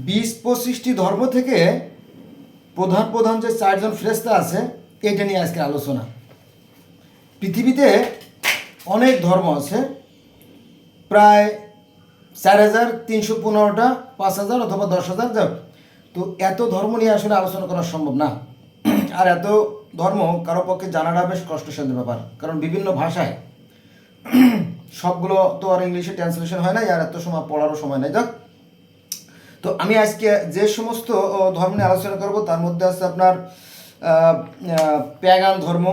20-25টি ধর্ম থেকে প্রধান প্রধান যে 4জন ফেরেশতা আছে এটা নিয়ে আজকে আলোচনা। পৃথিবীতে অনেক ধর্ম আছে, প্রায় 4,315টা, 5,000 অথবা 10,000 যাক। তো এত ধর্ম নিয়ে আসলে আলোচনা করা সম্ভব না। আর এত ধর্ম কারো পক্ষে জানাটা বেশ কষ্টসাধ্য ব্যাপার, কারণ বিভিন্ন ভাষায় সবগুলো তো আর ইংলিশে ট্রান্সলেশন হয় না, আর এত সময় পড়ারও সময় নেই। যাক, তো আমি আজকে যে সমস্ত ধর্ম নিয়ে আলোচনা করব তার মধ্যে আছে আপনার প্যাগান ধর্ম,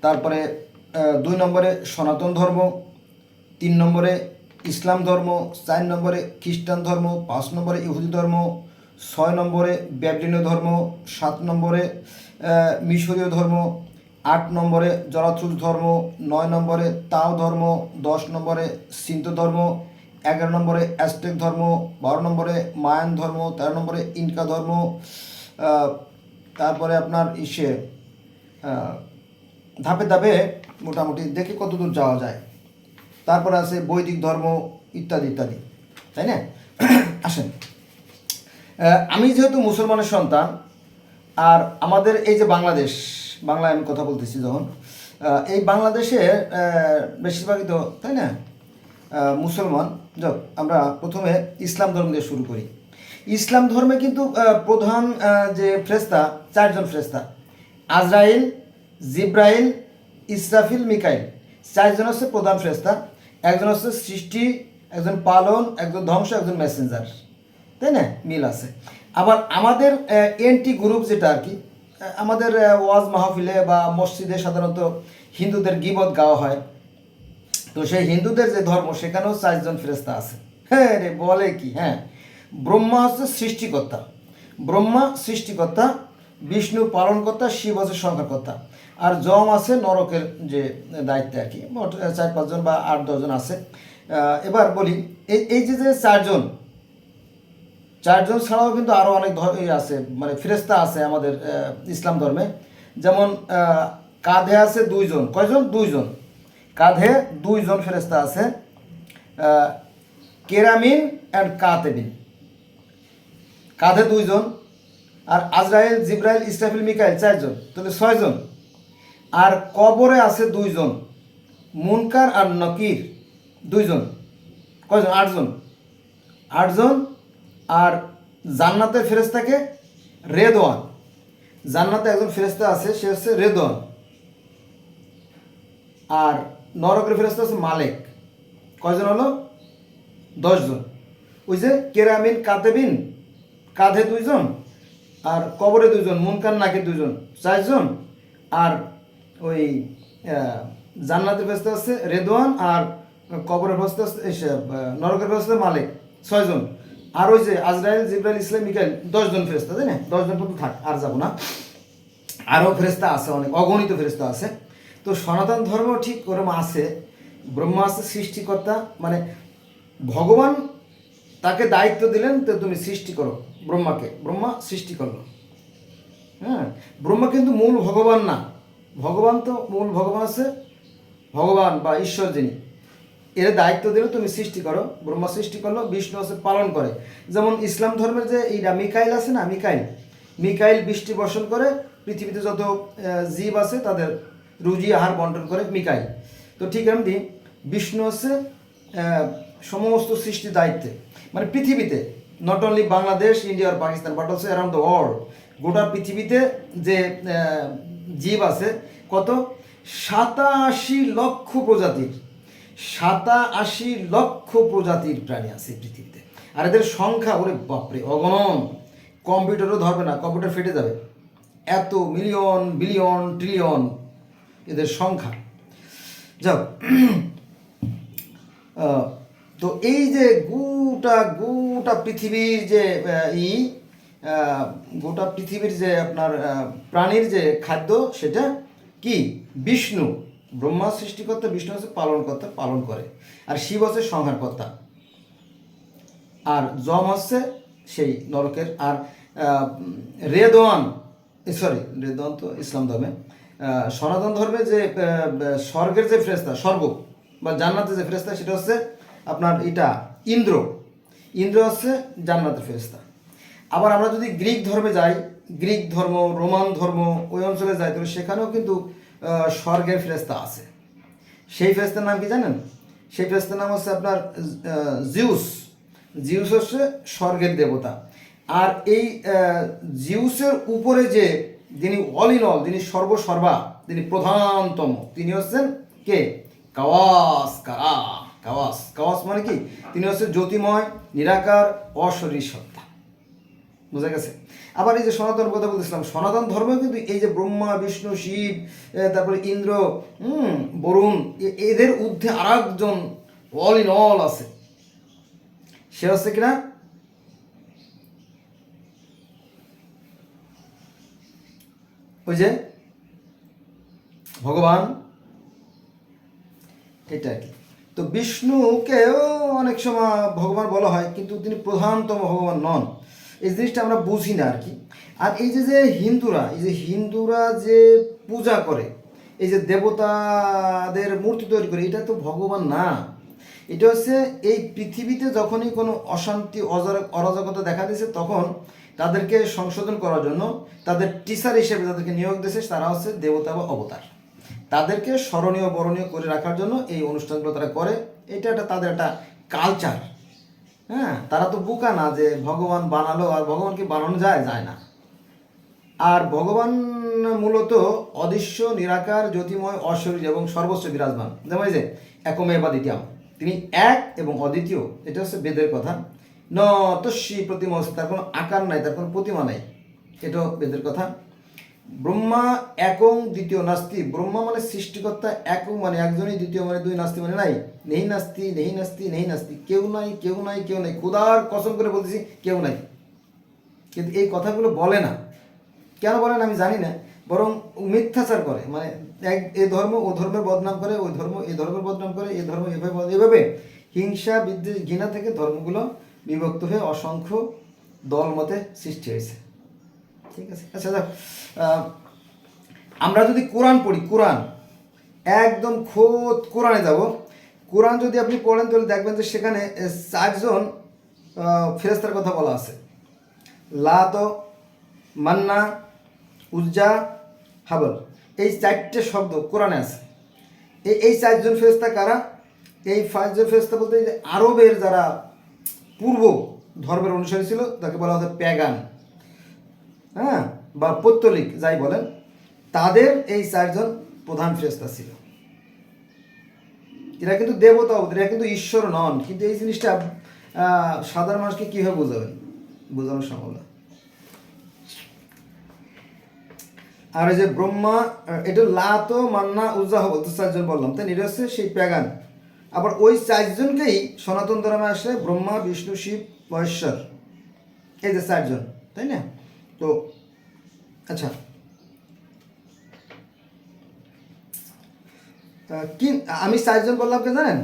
তারপরে 2 নম্বরে সনাতন ধর্ম, 3 নম্বরে ইসলাম ধর্ম, 4 নম্বরে খ্রিস্টান ধর্ম, 5 নম্বরে ইহুদি ধর্ম, 6 নম্বরে ব্যাবিলনীয় ধর্ম, 7 নম্বরে মিশরীয় ধর্ম, 8 নম্বরে জরাথ্রুস ধর্ম, 9 নম্বরে তাও ধর্ম, 10 নম্বরে সিন্ত ধর্ম, 11 নম্বরে অ্যাজটেক ধর্ম, 12 নম্বরে মায়ান ধর্ম, 13 নম্বরে ইনকা ধর্ম, তারপরে আপনার ধাপে ধাপে মোটামুটি দেখে কতদূর যাওয়া যায়। তারপরে আছে বৈদিক ধর্ম ইত্যাদি ইত্যাদি, তাই না? আসেন, আমি যেহেতু মুসলমানের সন্তান, আর আমাদের এই যে বাংলায় আমি কথা বলতেছি যখন, এই বাংলাদেশে বেশিরভাগই তো, তাই না, মুসলমান। যাক, আমরা প্রথমে ইসলাম ধর্ম দিয়ে শুরু করি। ইসলাম ধর্মে কিন্তু প্রধান যে ফেরেশতা, 4জন ফেরেশতা: আজরাইল, জিব্রাইল, ইসরাফিল, মিকাইল। 4জন হচ্ছে প্রধান ফেরেশতা। একজন হচ্ছে সৃষ্টি, একজন পালন, একজন ধ্বংস, একজন মেসেঞ্জার, তাই না? মিল আছে। আবার আমাদের এনটি গ্রুপ যেটা আর কি, আমাদের ওয়াজ মাহফিলে বা মসজিদে সাধারণত হিন্দুদের গীবত গাওয়া হয়। তো সেই হিন্দুদের যে ধর্ম, সেখানেও 4জন ফেরেশতা আছে। হ্যাঁ রে, বলে কি? হ্যাঁ, ব্রহ্মা হচ্ছে সৃষ্টিকর্তা, ব্রহ্মা সৃষ্টিকর্তা, বিষ্ণু পালনকর্তা, শিব হচ্ছে সংহারকর্তা, আর যম আছে নরকের যে দায়িত্বে আর কি। মোট 4-5 জন বা 8-10 জন আছে। এবার বলি, এই যে 4জন ছাড়াও কিন্তু আরও অনেক আছে, মানে ফেরেশতা আছে আমাদের ইসলাম ধর্মে। যেমন কাঁধে আছে 2 জন। কয়জন? 2 জন। কাঁধে 2 জন ফেরেশতা আছে, কেরামিন অ্যান্ড কাতেবিন। কাঁধে 2 জন। আর আজরাইল, জিব্রাইল, ইসরাফিল, মিকাইল 4 জন, তাহলে 6 জন। আর কবরে আছে 2 জন, মুনকার আর নকির 2 জন। কয়জন? 8 জন। 8 জন। আর জান্নাতের ফেরেশতাকে রেদওয়ান, জান্নাতে একজন ফেরেশতা আছে, সে হচ্ছে রেদওয়ান। আর নরকের ফেরেশতা হচ্ছে মালেক। কয়জন হলো? 10 জন। ওই যে কেরামিন কাতেবিন, কাঁধে 2 জন, আর কবরে 2 জন, মুনকার নাকির 2 জন, 4 জন। আর ওই জান্নাতের ফেরেশতা হচ্ছে রেদওয়ান, আর কবরের ফেরেশতা হচ্ছে নরকের ফেরেশতা মালিক, 6 জন। আর ওই যে আজরাইল, জিব্রাইল, ইসলাম, মিকাইল 10 জন ফেরেশতা, তাই না? 10 জন পর্যন্ত থাক, আর যাবো না। আরও ফেরেশতা আছে, অনেক অগণিত ফেরেশতা আছে। তো সনাতন ধর্ম ঠিক ওরকম আছে। ব্রহ্মা আছে সৃষ্টিকর্তা, মানে ভগবান তাকে দায়িত্ব দিলেন, তো তুমি সৃষ্টি করো ব্রহ্মাকে। ব্রহ্মা সৃষ্টি করলো। হ্যাঁ, ব্রহ্মা কিন্তু মূল ভগবান না। ভগবান তো মূল ভগবান আছে, ভগবান বা ঈশ্বর যিনি, এর দায়িত্ব দিলে তুমি সৃষ্টি করো। ব্রহ্মা সৃষ্টি করলো, বিষ্ণু আছে পালন করে। যেমন ইসলাম ধর্মের যে এইটা মিকাইল আছে না, মিকাইল বৃষ্টি বর্ষণ করে, পৃথিবীতে যত জীব আছে তাদের রুজি আহার বন্টন করে মিকাইল। তো ঠিক এমনি বিষ্ণু হচ্ছে সমস্ত সৃষ্টির দায়িত্বে, মানে পৃথিবীতে, নট অনলি বাংলাদেশ, ইন্ডিয়া আর Pakistan, but also around the world. গোটা পৃথিবীতে যে জীব আছে কত? 87 লক্ষ প্রজাতির, 87 লক্ষ প্রজাতির প্রাণী আছে পৃথিবীতে। আর এদের সংখ্যা, ওরে বাপরে, অগণন। কম্পিউটারও ধরবে না, কম্পিউটার ফেটে যাবে, এত মিলিয়ন, বিলিয়ন, ট্রিলিয়ন এদের সংখ্যা। যাও, তো এই যে গোটা পৃথিবীর যে গোটা পৃথিবীর যে আপনার প্রাণীর যে খাদ্য, সেটা কি? বিষ্ণু। ব্রহ্মা সৃষ্টিকর্তা, বিষ্ণু হচ্ছে পালনকর্তা, পালন করে। আর শিব হচ্ছে সংহারকর্তা, আর যম হচ্ছে সেই নরকের। আর রেদওয়ান তো ইসলাম ধর্মে। সনাতন ধর্মে যে স্বর্গের যে ফেরেশতা, স্বর্গ বা জান্নাতের যে ফেরেশতা, সেটা হচ্ছে আপনার ইন্দ্র। ইন্দ্র হচ্ছে জান্নাতের ফেরেশতা। আবার আমরা যদি গ্রিক ধর্মে যাই, গ্রিক ধর্ম, রোমান ধর্ম, ওই অঞ্চলে যাই, তবে সেখানেও কিন্তু স্বর্গের ফেরেশতা আছে। সেই ফেরেশতার নাম কি জানেন? সেই ফেরেশতার নাম হচ্ছে আপনার জিউস। জিউস হচ্ছে স্বর্গের দেবতা। আর এই জিউসের উপরে যে যিনি অল ইন অল, যিনি সর্বসর্বা, যিনি প্রধানতম, তিনি হচ্ছেন কে? কাওয়াস। কাওয়াস, কাওয়াস মানে কি? তিনি হচ্ছে জ্যোতিময়, নিরাকার, অশরীর সত্তা। বোঝা গেছে? আবার এই যে সনাতন কথা বলতেছিলাম, সনাতন ধর্ম কিন্তু এই যে ব্রহ্মা, বিষ্ণু, শিব, তারপরে ইন্দ্র, বরুণ, এদের ঊর্ধ্বে আর একজন অল ইন অল আছে। সে হচ্ছে কিনা ওই যে ভগবান, এটা আর কি। তো বিষ্ণুকেও অনেক সময় ভগবান বলা হয়, কিন্তু তিনি প্রধানতম ভগবান নন। এই জিনিসটা আমরা বুঝি না আর কি। আর এই যে হিন্দুরা যে পূজা করে, এই যে দেবতাদের মূর্তি তৈরি করে, এটা তো ভগবান না। এটা হচ্ছে এই পৃথিবীতে যখনই কোনো অশান্তি, অরাজকতা দেখা দিয়েছে, তখন তাদেরকে সংশোধন করার জন্য তাদের টিচার হিসেবে যাদেরকে নিয়োগ দিয়েছে, তারা হচ্ছে দেবতা বা অবতার। তাদেরকে স্মরণীয় বরণীয় করে রাখার জন্য এই অনুষ্ঠানগুলো তারা করে। এটা তাদের একটা কালচার। হ্যাঁ, তারা তো বোকা না যে ভগবান বানালো আর ভগবানকে বানানো যায় না। আর ভগবান মূলত অদৃশ্য, নিরাকার, জ্যোতিময়, অশরীর এবং সর্বস্ব বিরাজমান। যেমন এই যে একমেবা দ্বিতীয়াম, তিনি এক এবং অদ্বিতীয়। এটা হচ্ছে বেদের কথা। ন তস্যি প্রতিমা, তার কোনো আকার নাই, তার কোনো প্রতিমা নাই, এটাও বেদের কথা। ব্রহ্মা একং দ্বিতীয় নাস্তি, ব্রহ্মা মানে সৃষ্টিকর্তা, একং মানে একজনই, দ্বিতীয় মানে দুই, নাস্তি মানে নাই। নেই নাস্তি, নেই নাস্তি, নেই নাস্তি, কেউ নাই, কেউ নাই, কেউ নাই। খোদার কসম করে বলতেছি, কেউ নাই। কিন্তু এই কথাগুলো বলে না। কেন বলে না আমি জানি না, বরং মিথ্যাচার করে। মানে এ ধর্ম ও ধর্মের বদনাম করে, ওই ধর্ম এ ধর্মের বদনাম করে, এ ধর্ম এভাবে হিংসা, বিদ্বেষ, ঘৃণা থেকে ধর্মগুলো বিভক্ত হয়ে অসংখ্য দল মতে সৃষ্টি হয়েছে। ঠিক আছে, আচ্ছা যাক, আমরা যদি কোরআন পড়ি, কোরআন একদম খোদ কোরআনে যাব, কোরআন যদি আপনি পড়েন তাহলে দেখবেন যে সেখানে 4 জন ফেরেশতার কথা বলা আছে। লাত, মান্না, উজ্জা, হাবল, এই 4টে শব্দ কোরআনে আছে। এই 4 জন ফেরেশতা কারা? এই 5 জন ফেরেশতা বলতে আরবের যারা পূর্ব ধর্মের অনুসারী ছিল, তাকে বলা হতো প্যাগান, হ্যাঁ, বা পৌত্তলিক, যাই বলেন, তাদের এই 4 জন প্রধান ফেরেশতা ছিল। এরা কিন্তু দেবতা, এরা কিন্তু ঈশ্বর নন। কিন্তু এই জিনিসটা সাধারণ মানুষকে কীভাবে বোঝাবেন? বোঝানো সম্ভব না। আর এই যে ব্রহ্মা, এটা লাত, মান্না, উজ্জা, বলতে 4 জন বললাম, তাই এটা হচ্ছে সেই প্যাগান। আবার ওই 4 জনকেই সনাতন ধর্মে আসে ব্রহ্মা, বিষ্ণু, শিব, মহেশ্বর, এই যে 4 জন, তাই না? তো আচ্ছা, কি আমি 4 জন বললাম কে জানেন?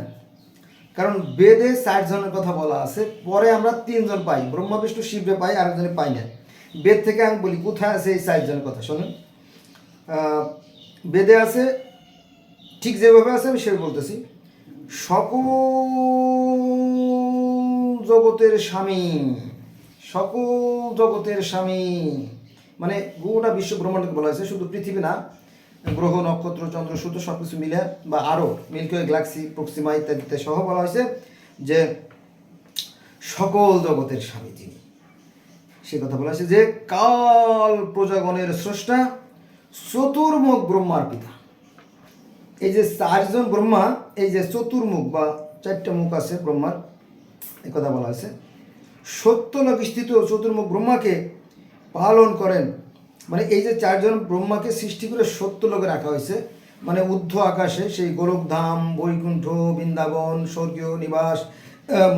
কারণ বেদে 4 জনের কথা বলা আছে, পরে আমরা 3 জন পাই, ব্রহ্মা, বিষ্ণু, শিবরে পাই, আরেকজনে পাই না। বেদ থেকে আমি বলি কোথায় আছে এই 4 জনের কথা, শোনেন। বেদে আছে, ঠিক যেভাবে আছে আমি সেভাবে বলতেছি। সকল জগতের স্বামী, সকল জগতের স্বামী, মানে গোটা বিশ্ব ব্রহ্মাণ্ডকে বলা হয়েছে, শুধু পৃথিবী না, গ্রহ, নক্ষত্র, চন্দ্র, সূর্য সব কিছু মিলে, বা আরও মিল্কিওয়ে গ্যালাক্সি, প্রক্সিমা ইত্যাদিতে সহ বলা হয়েছে যে সকল জগতের স্বামী যিনি, সে কথা বলা হয়েছে যে কাল প্রজাগণের স্রষ্টা, চতুর্মুখ ব্রহ্মার পিতা। এই যে 4 জন ব্রহ্মা, এই যে চতুর্মুখ বা 4টে মুখ আছে ব্রহ্মার, এই কথা বলা হয়েছে। সত্যলোক স্থিত চতুর্মুখ ব্রহ্মাকে পালন করেন। মানে এই যে 4 জন ব্রহ্মাকে সৃষ্টি করে সত্যলোকে রাখা হয়েছে, মানে ঊর্ধ্ব আকাশে সেই গোলকধাম, বৈকুণ্ঠ, বৃন্দাবন, স্বর্গীয় নিবাস,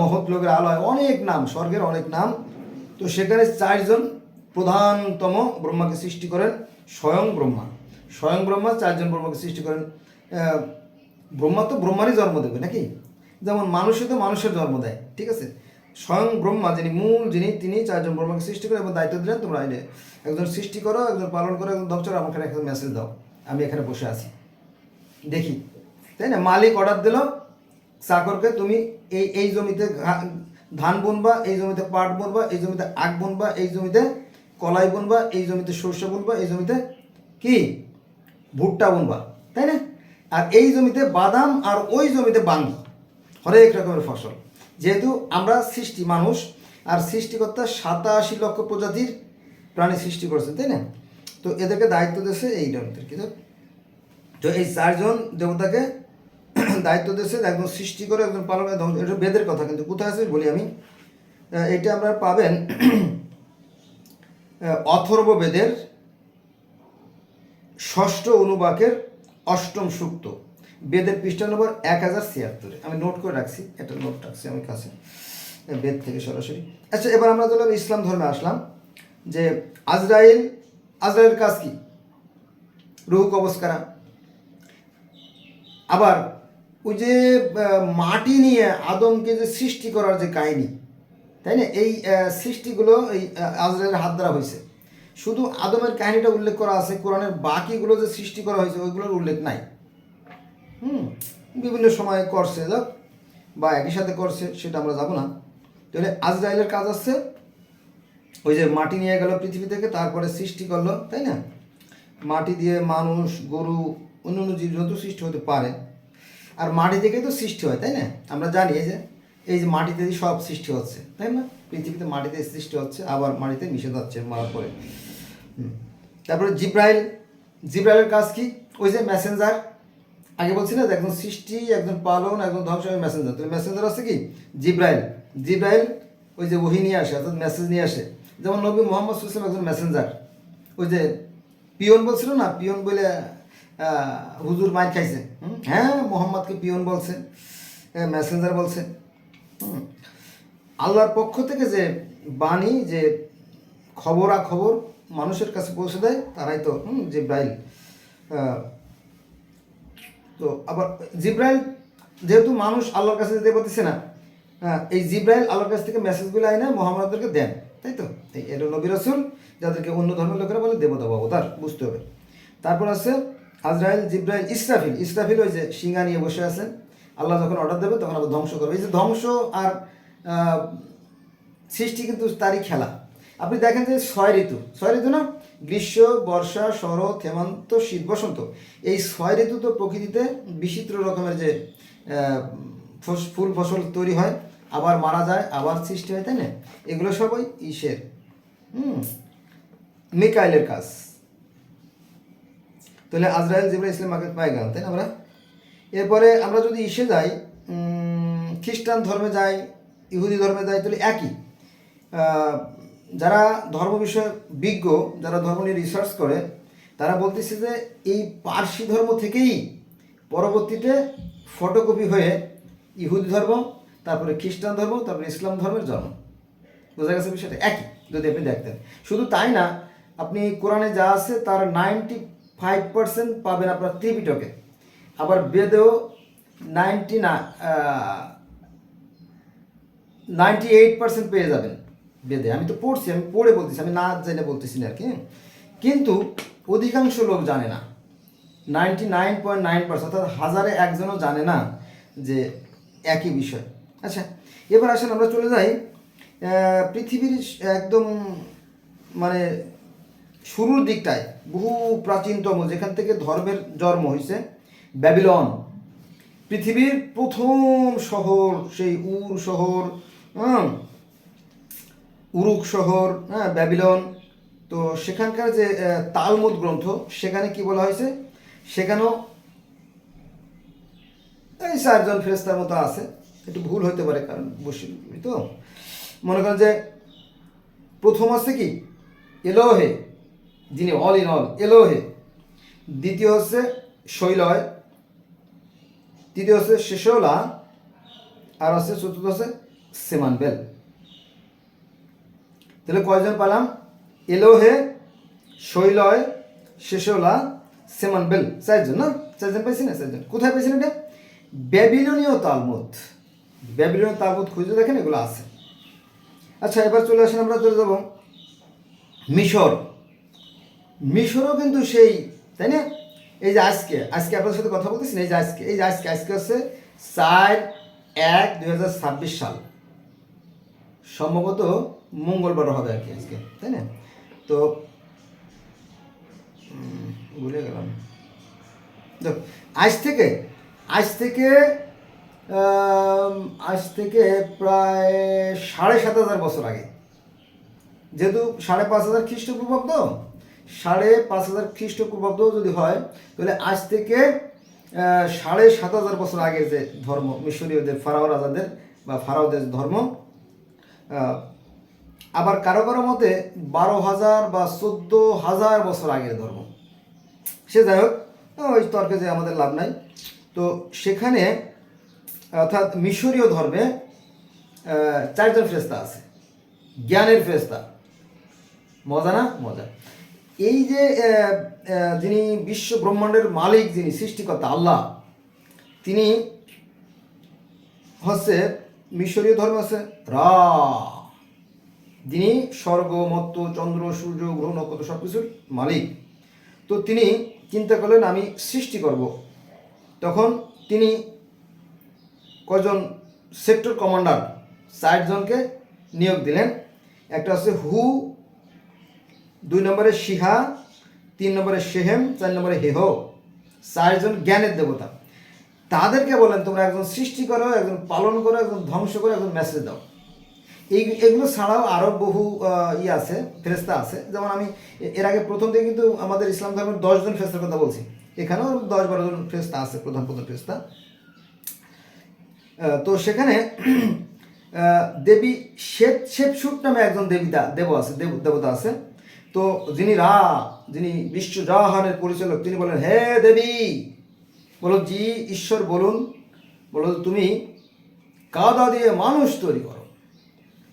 মহৎলোকের আলয়, অনেক নাম, স্বর্গের অনেক নাম। তো সেখানে 4 জন প্রধানতম ব্রহ্মাকে সৃষ্টি করেন স্বয়ং ব্রহ্মা। স্বয়ং ব্রহ্মা 4 জন ব্রহ্মাকে সৃষ্টি করেন। ব্রহ্মা তো ব্রহ্মারই জন্ম দেবে নাকি? যেমন মানুষে তো মানুষের জন্ম দেয়, ঠিক আছে? স্বয়ং ব্রহ্মা যিনি মূল, তিনি 4 জন ব্রহ্মাকে সৃষ্টি করে এবং দায়িত্ব দিলেন, তোমরা একজন সৃষ্টি করো, একজন পালন করো, একজন দপ্তর, আমাকে একটা মেসেজ দাও, আমি এখানে বসে আছি দেখি, তাই না? মালিক অর্ডার দিল চাকরকে, তুমি এই জমিতে ধান বুনবা, এই জমিতে পাট বুনবা, এই জমিতে আখ বুনবা, এই জমিতে কলাই বুনবা, এই জমিতে সর্ষে বুনবা, এই জমিতে কি ভুট্টা বুনবা, তাই না? আর এই জমিতে বাদাম আর ওই জমিতে বাঙ্গি, হরেক রকমের ফসল। যেহেতু আমরা সৃষ্টি মানুষ, আর সৃষ্টিকর্তা 87 লক্ষ প্রজাতির প্রাণী সৃষ্টি করেছেন, তাই না? তো এদেরকে দায়িত্ব দিয়েছে এই দেবতার কি, তো এই 4জন দেবতাকে দায়িত্ব দিয়েছে একজন সৃষ্টি করে, একজন পালন করে, ধ্বংস। এটা বেদের কথা, কিন্তু কোথায় আছে বলি আমি। এটা আমরা পাবেন অথর্ব বেদের 6ষ্ঠ অনুবাকের 8ম সূক্ত, বেদের পৃষ্ঠা নম্বর 1076। আমি নোট করে রাখছি, একটা নোট রাখছি আমি কাছে বেদ থেকে সরাসরি। আচ্ছা, এবার আমরা ধরলাম ইসলাম ধর্মে আসলাম, যে আজরাইল কাজ কি? রুহ কবজ করা। আবার ওই যে মাটি নিয়ে আদমকে যে সৃষ্টি করার যে কাহিনী, তাই না? এই সৃষ্টিগুলো এই আজরাইলের হাত দ্বারা হয়েছে। শুধু আদমের কাহিনীটা উল্লেখ করা আছে, কোরআনের বাকিগুলো যে সৃষ্টি করা হয়েছে ওইগুলোর উল্লেখ নাই। বিভিন্ন সময় করছে যাক, বা একই সাথে করছে, সেটা আমরা যাব না। তাহলে আজরাইলের কাজ আছে ওই যে মাটি নিয়ে গেল পৃথিবী থেকে, তারপরে সৃষ্টি করলো, তাই না? মাটি দিয়ে মানুষ, গরু, অন্যান্য জীবজন্তু সৃষ্টি হতে পারে। আর মাটি থেকেই তো সৃষ্টি হয়, তাই না? আমরা জানি এই যে মাটিতে সব সৃষ্টি হচ্ছে, তাই না? পৃথিবীতে মাটিতে সৃষ্টি হচ্ছে, আবার মাটিতে মিশে যাচ্ছে মারার পরে। তারপরে জিব্রাইলের কাজ কি? ওই যে মেসেঞ্জার, আগে বলছি না যে একজন সৃষ্টি, একজন পালন, একজন ধ্বংস, মেসেঞ্জার। তো মেসেঞ্জার আছে কি? জিব্রাইল ওই যে ওহী নিয়ে আসে, অর্থাৎ মেসেজ নিয়ে আসে। যেমন নবী মুহাম্মদ সাল্লাল্লাহু আলাইহি ওয়াসাল্লাম একজন মেসেঞ্জার। ওই যে পিয়ন বলছিল না, পিয়ন বলে হুজুর মাইর খাইছে, হ্যাঁ, মোহাম্মদকে পিয়ন বলছে, মেসেঞ্জার বলছে। আল্লাহর পক্ষ থেকে যে বাণী, যে খবরাখবর মানুষের কাছে পৌঁছে দেয়, তারাই তো জিব্রাইল। তো আবার জিব্রাইল যেহেতু মানুষ আল্লাহর কাছে যেতে পারতেছে না, এই জিব্রাইল আল্লাহর কাছ থেকে মেসেজগুলো আইনা মোহাম্মদদেরকে দেন, তাই তো? এর নবী রাসূল, যাদেরকে অন্য ধর্মের লোকেরা বলে দেবতা বা অবতার, বুঝতে হবে। তারপর আছে আজরাইল, জিব্রাইল, ইসরাফিল ওই যে সিংহা নিয়ে বসে আছেন, আল্লাহ যখন অর্ডার দেবে তখন আবার ধ্বংস করবে। এই যে ধ্বংস আর সৃষ্টি কিন্তু তারই খেলা। আপনি দেখেন যে 6 ঋতু না, গ্রীষ্ম, বর্ষা, শরৎ, হেমন্ত, শীত, বসন্ত, এই 6 ঋতু তো প্রকৃতিতে বিচিত্র রকমের যে ফুল ফসল তৈরি হয়, আবার মারা যায়, আবার সৃষ্টি হয়, তাই না? এগুলো সবই ঈশের মিকাইলের কাজ। তাহলে আজরাইল, জিব্রাইল, ইসলাম আগে পাই গেলাম, তাই না? আমরা এরপরে আমরা যদি ইসে যাই, খ্রিস্টান ধর্মে যাই, ইহুদি ধর্মে যাই, তাহলে একই। যারা ধর্ম বিষয়ে বিজ্ঞ, যারা ধর্ম নিয়ে রিসার্চ করে, তারা বলতেছে যে এই পার্সি ধর্ম থেকেই পরবর্তীতে ফটোকপি হয়ে ইহুদি ধর্ম, তারপরে খ্রিস্টান ধর্ম, তারপরে ইসলাম ধর্মের জন্ম। বোঝা গেছে বিষয়টা? একই যদি আপনি দেখতেন। শুধু তাই না, আপনি কোরআনে যা আছে তার 95% পাবেন আপনার ত্রিপিটকে। আবার বেদেও 98% পেয়ে যাবেন বেদে। আমি তো পড়ছি, আমি পড়ে বলতেছি, আমি না জেনে বলতেছি না আর কি। কিন্তু অধিকাংশ লোক জানে না, 99.9%, অর্থাৎ 1000-এ একজনও জানে না যে একই বিষয়। আচ্ছা, এবার আসেন আমরা চলে যাই পৃথিবীর একদম মানে শুরুর দিকটায়, বহু প্রাচীনতম, যেখান থেকে ধর্মের জন্ম হয়েছে, ব্যাবিলন। পৃথিবীর প্রথম শহর, সেই উর শহর, উরুক শহর, ব্যাবিলন। তো সেখানকার যে তালমুদ গ্রন্থ, সেখানে কি বলা হয়েছে? সেখানেও এই 4 জন ফেরেশতার মতো আছে, একটু ভুল হতে পারে, কারণ বসে তো মনে করেন যে প্রথম আছে কি এলোহে, যিনি অল ইন অল, এলোহে। দ্বিতীয় হচ্ছে শৈলয়, তৃতীয় হচ্ছে শেষোলা, আর হচ্ছে চতুর্থ হচ্ছে সেমানবেল। তাহলে কয়জন পেলাম? এলোহে, শৈলয়, শেষোলা, সেমানবেল, 4 জন না? 4 জন পাইছি না? 4 জন। কোথায় পাইছেন এটা? ব্যাবিলনীয় তালমুদ। ব্যাবিলনীয় তালমুদ খুঁজে দেখেন, এগুলো আছে। আচ্ছা, এবার চলে আসেন, আমরা চলে যাব মিশরও কিন্তু সেই, তাই না? এই যে আজকে আপনার সাথে কথা বলতেছি না, এই যে আজকে হচ্ছে 4/1/2026 সাল, সম্ভবত মঙ্গলবার হবে আর কি আজকে, তাই না? তো ভুলে গেলাম। দেখ, আজ থেকে আজ থেকে আজ থেকে প্রায় 7,500 বছর আগে, যেহেতু 5,500 খ্রিস্টপূর্বাব্দ, 5,500 খ্রিস্টপূর্বাব্দ যদি হয়, তাহলে আজ থেকে 7,500 বছর আগের যে ধর্ম, মিশরীয়দের ফারাও রাজাদের বা ফারাওদের ধর্ম, আবার কারো কারো মতে 12,000 বা 14,000 বছর আগের ধর্ম। সে যাই হোক, ওই তর্কে যে আমাদের লাভ নাই। তো সেখানে অর্থাৎ মিশরীয় ধর্মে 4জন ফেরেশতা আছে, জ্ঞানের ফেরেশতা। মজা না? মজা। এই যে যিনি বিশ্ব ব্রহ্মাণ্ডের মালিক, যিনি সৃষ্টিকর্তা আল্লাহ, তিনি হচ্ছে মিশরীয় ধর্ম আছে রা, যিনি স্বর্গ, মর্ত্য, চন্দ্র, সূর্য, গ্রহ, নক্ষত্র সব কিছুর মালিক। তো তিনি চিন্তা করলেন আমি সৃষ্টি করব। তখন তিনি কজন সেক্টর কমান্ডার 4জনকে নিয়োগ দিলেন। একটা হচ্ছে হু, 2 নম্বরে শিহা, 3 নম্বরে শেহেম, 4 নম্বরে হেহ, 4জন জ্ঞানের দেবতা। তাদেরকে বলেন তোমরা একজন সৃষ্টি করো, একজন পালন করো, একজন ধ্বংস করো, একজন মেসেজ দাও। এগুলো ছাড়াও আরও বহু আছে, ফেরেশতা আছে। যেমন আমি এর আগে প্রথম থেকে কিন্তু আমাদের ইসলাম ধর্মের 10জন ফেরেশতার কথা বলছি, এখানেও 10-12জন ফেরেশতা আছে, প্রধান ফেরেশতা। তো সেখানে দেবী শেপশুট নামে একজন দেবতা আছে। তো যিনি বিশ্ব জাহানের পরিচালক, তিনি বলেন হে দেবী, বলো জি ঈশ্বর বলুন, বলো তুমি কাদা দিয়ে মানুষ তৈরি করো,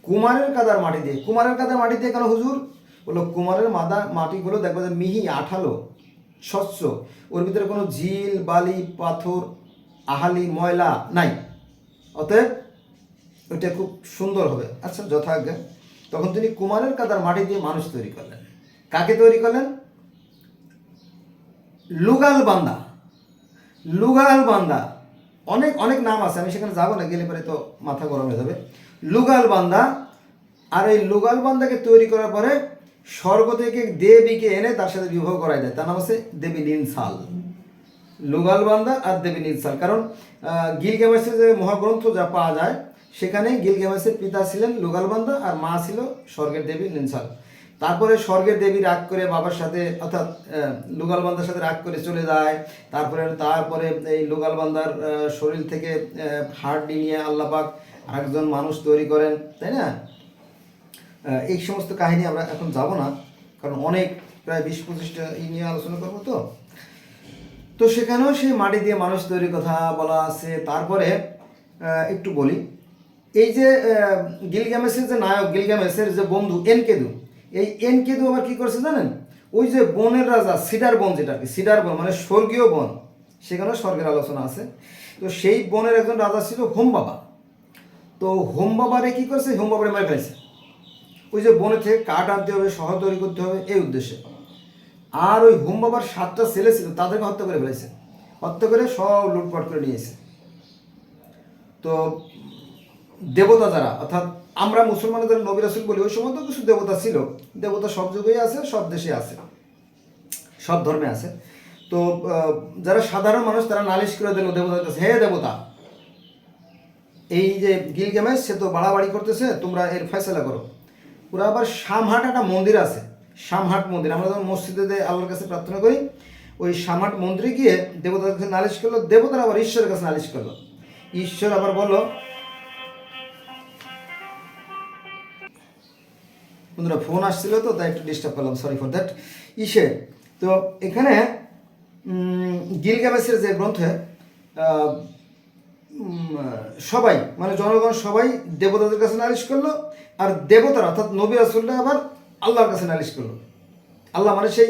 কুমারের কাদার মাটি দিয়ে। কুমারের কাদার মাটি দিয়ে কেন হুজুর? বললো কুমারের মাটিগুলো দেখবে যে মিহি, আঠালো, স্বচ্ছ, ওর ভিতরে কোনো ঝিল, বালি, পাথর, আহালি, ময়লা নাই, অতএব ওইটা খুব সুন্দর হবে। আচ্ছা, যথাজ্ঞা। তখন তিনি কুমারের কাদার মাটি দিয়ে মানুষ তৈরি করলেন। কাকে তৈরি করলেন? লুগাল বান্দা। অনেক অনেক নাম আছে, আমি সেখানে যাবো না, গেলে পরে তো মাথা গরম হয়ে যাবে। লুগাল বান্দা। আর এই লুগাল বান্দাকে তৈরি করার পরে স্বর্গ থেকে দেবীকে এনে তার সাথে বিবাহ করাই দেয়, তার নাম হচ্ছে দেবী নিনসাল। লুগাল বান্দা আর দেবী নিনসাল। কারণ গিলগামেশের যে মহাগ্রন্থ যা পাওয়া যায়, সেখানে গিলগামেশের পিতা ছিলেন লুগাল বান্দা আর মা ছিল স্বর্গের দেবী নিনসাল। তারপরে স্বর্গের দেবী রাগ করে বাবার সাথে, অর্থাৎ লুগাল বান্দার সাথে রাগ করে চলে যায়। তারপরে এই লুগাল বান্দার শরীর থেকে হাড়টি নিয়ে আল্লাহ পাক আরেকজন মানুষ তৈরি করেন, তাই না? এই সমস্ত কাহিনী আমরা এখন যাব না, কারণ অনেক প্রায় 20-25টা নিয়ে আলোচনা করবো। তো সেখানেও সেই মাটি দিয়ে মানুষ তৈরির কথা বলা আছে। তারপরে একটু বলি, এই যে গিলগামেশের যে নায়ক, গিলগামেশের যে বন্ধু এনকেদু, এই এনকেদু আবার কি করছে জানেন? ওই যে বনের রাজা সিডার বন, যেটা কি সিডার বন মানে স্বর্গীয় বন, সেখানেও স্বর্গের আলোচনা আছে। তো সেই বনের একজন রাজা ছিল হোম বাবা। তো হোম বাবারে কি করছে? হোম বাবারে মেরে ফেলেছে। ওই যে বনে থেকে কাঠ আনতে হবে, শহর তৈরি করতে হবে, এই উদ্দেশ্যে। আর ওই হোম বাবার 7টা ছেলে ছিল, তাদেরকে হত্যা করে ফেলেছে। হত্যা করে সব লুটপাট করে নিয়েছে। তো দেবতা যারা, অর্থাৎ আমরা মুসলমানদের নবী রাসূল বলি, ওই সময় তো কিছু দেবতা ছিল। দেবতা সব যুগেই আছে, সব দেশে আছে, সব ধর্মে আছে। তো যারা সাধারণ মানুষ, তারা নালিশ করে দিল দেবতার কাছে, হে দেবতা, এই যে গিলগামেশ সে তো বাড়াবাড়ি করতেছে, তোমরা এর ফয়সালা করো। ওরা আবার শামহাট একটা মন্দির আছে, শামহাট মন্দির। আমরা যখন মসজিদে আল্লাহর কাছে প্রার্থনা করি, ওই শামহাট মন্দিরে গিয়ে দেবতার কাছে নালিশ করলো। দেবতারা আবার ঈশ্বরের কাছে নালিশ করলো। ঈশ্বর আবার বললো, বন্ধুরা ফোন আসছিল তো, তাই একটু ডিস্টার্ব করলাম, সরি ফর দ্যাট। তো এখানে গিলগামেশের যে গ্রন্থে সবাই মানে জনগণ সবাই দেবতাদের কাছে নালিশ করলো, আর দেবতারা অর্থাৎ নবী রাসূলরা আবার আল্লাহর কাছে নালিশ করলো। আল্লাহ মানে সেই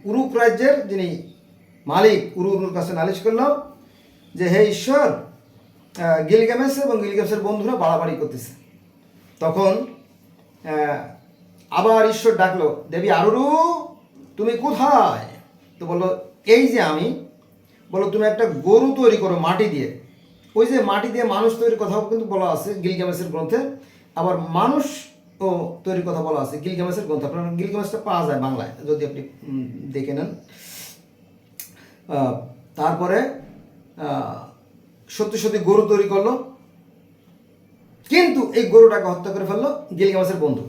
উরুক রাজ্যের যিনি মালিক, উরুর কাছে নালিশ করলো যে হে ঈশ্বর, গিলগামেশ এবং গিলগামেশের বন্ধুরা বাড়াবাড়ি করতেছে। তখন আবার ঈশ্বর ডাকলো, দেবী আরুরু তুমি কোথায়? তো বললো এই যে আমি। বলো তুমি একটা গরু তৈরি করো মাটি দিয়ে, ওই যে মাটি দিয়ে মানুষ তৈরির কথাও কিন্তু বলা আছে গিলগামেশের গ্রন্থে, আবার মানুষ ও তৈরির কথা বলা আছে গিলগামেশের গ্রন্থে। আপনার গিলগামেশটা পাওয়া যায় বাংলায় যদি আপনি দেখে নেন। তারপরে সত্যি সত্যি গরু তৈরি করলো, কিন্তু এই গরুটাকে হত্যা করে ফেললো গিলগামেশের বন্ধু।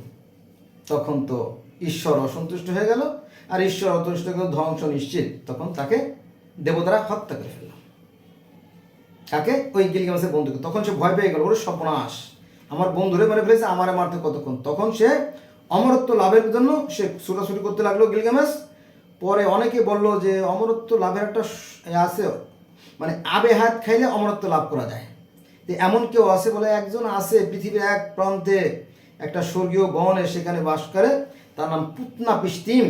তখন তো ঈশ্বর অসন্তুষ্ট হয়ে গেল, আর ঈশ্বর অসন্তুষ্ট হয়ে গেল, ধ্বংস নিশ্চিত। তখন তাকে দেবতারা হত্যা করে ফেলল। কাকে? ওই গিলগামেশের বন্ধুকে। তখন সে ভয় পেয়ে গেল, ওরে সর্বনাশ, আমার বন্ধুরে মেরে ফেলেছে, আমারে মারতে কতক্ষণ। তখন সে অমরত্ব লাভের জন্য সে ছুটাছুটি করতে লাগলো গিলগামেশ। পরে অনেকে বলল যে অমরত্ব লাভের একটা আছে, মানে আবে হাত খাইলে অমরত্ব লাভ করা যায়। তো এমন কেউ আছে বলে, একজন আছে পৃথিবীর এক প্রান্তে একটা স্বর্গীয় গণে সেখানে বাস করে, তার নাম পুতনাপিস্তিম।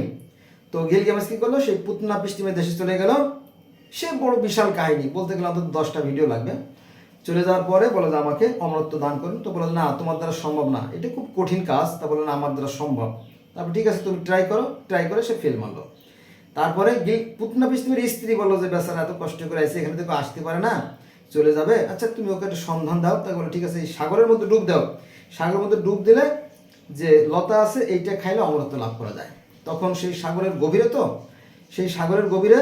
তো গিলগামেশ কী করলো, সেই পুতনাপিস্তিমের দেশে চলে গেল। সে বড় বিশাল কাহিনী, বলতে গেলে অন্তত 10টা ভিডিও লাগবে। চলে যাওয়ার পরে বলে যে আমাকে অমরত্ব দান করুন। তো বলে না, তোমার দ্বারা সম্ভব না, এটা খুব কঠিন কাজ। তা বলে না, আমার দ্বারা সম্ভব। তারপর ঠিক আছে, তুমি ট্রাই করো। ট্রাই করে সে ফেল মারলো। তারপরে পুতনাপিস্তিমের স্ত্রী বললো যে বেচারা এত কষ্ট করে আসছে, এখানে থেকে আসতে পারে না, চলে যাবে, আচ্ছা তুমি ওকে একটা সন্ধান দাও। তাই বলে ঠিক আছে, এই সাগরের মধ্যে ডুব দাও। সাগরের মধ্যে ডুব দিলে যে লতা আছে এইটা খাইলে অমরত্ব লাভ করা যায়। তখন সেই সাগরের গভীরে, তো সেই সাগরের গভীরে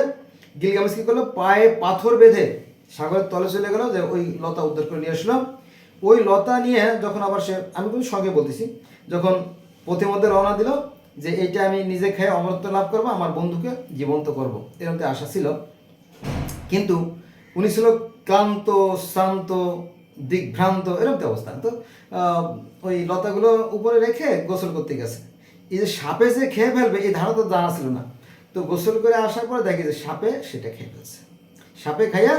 গিলগামেশ কী করলো, পায়ে পাথর বেঁধে সাগরের তলে চলে গেল, যে ওই লতা উদ্ধার করে নিয়ে আসলাম। ওই লতা নিয়ে যখন আবার সে, আমি কিন্তু সঙ্গে বলতেছি, যখন পথের মধ্যে রওনা দিল যে এইটা আমি নিজে খেয়ে অমরত্ব লাভ করবো, আমার বন্ধুকে জীবন্ত করব, এরকম আশা ছিল। কিন্তু উনি ছিল ক্লান্ত, শ্রান্ত, দিগ্ভ্রান্ত, এরকম অবস্থা। তো ওই লতাগুলো উপরে রেখে গোসল করতে গেছে। এই যে সাপে যে খেয়ে ফেলবে এই ধারণা তো জানা ছিল না। তো গোসল করে আসার পরে দেখে যে সাপে সেটা খেয়ে ফেলছে। সাপে খাইয়া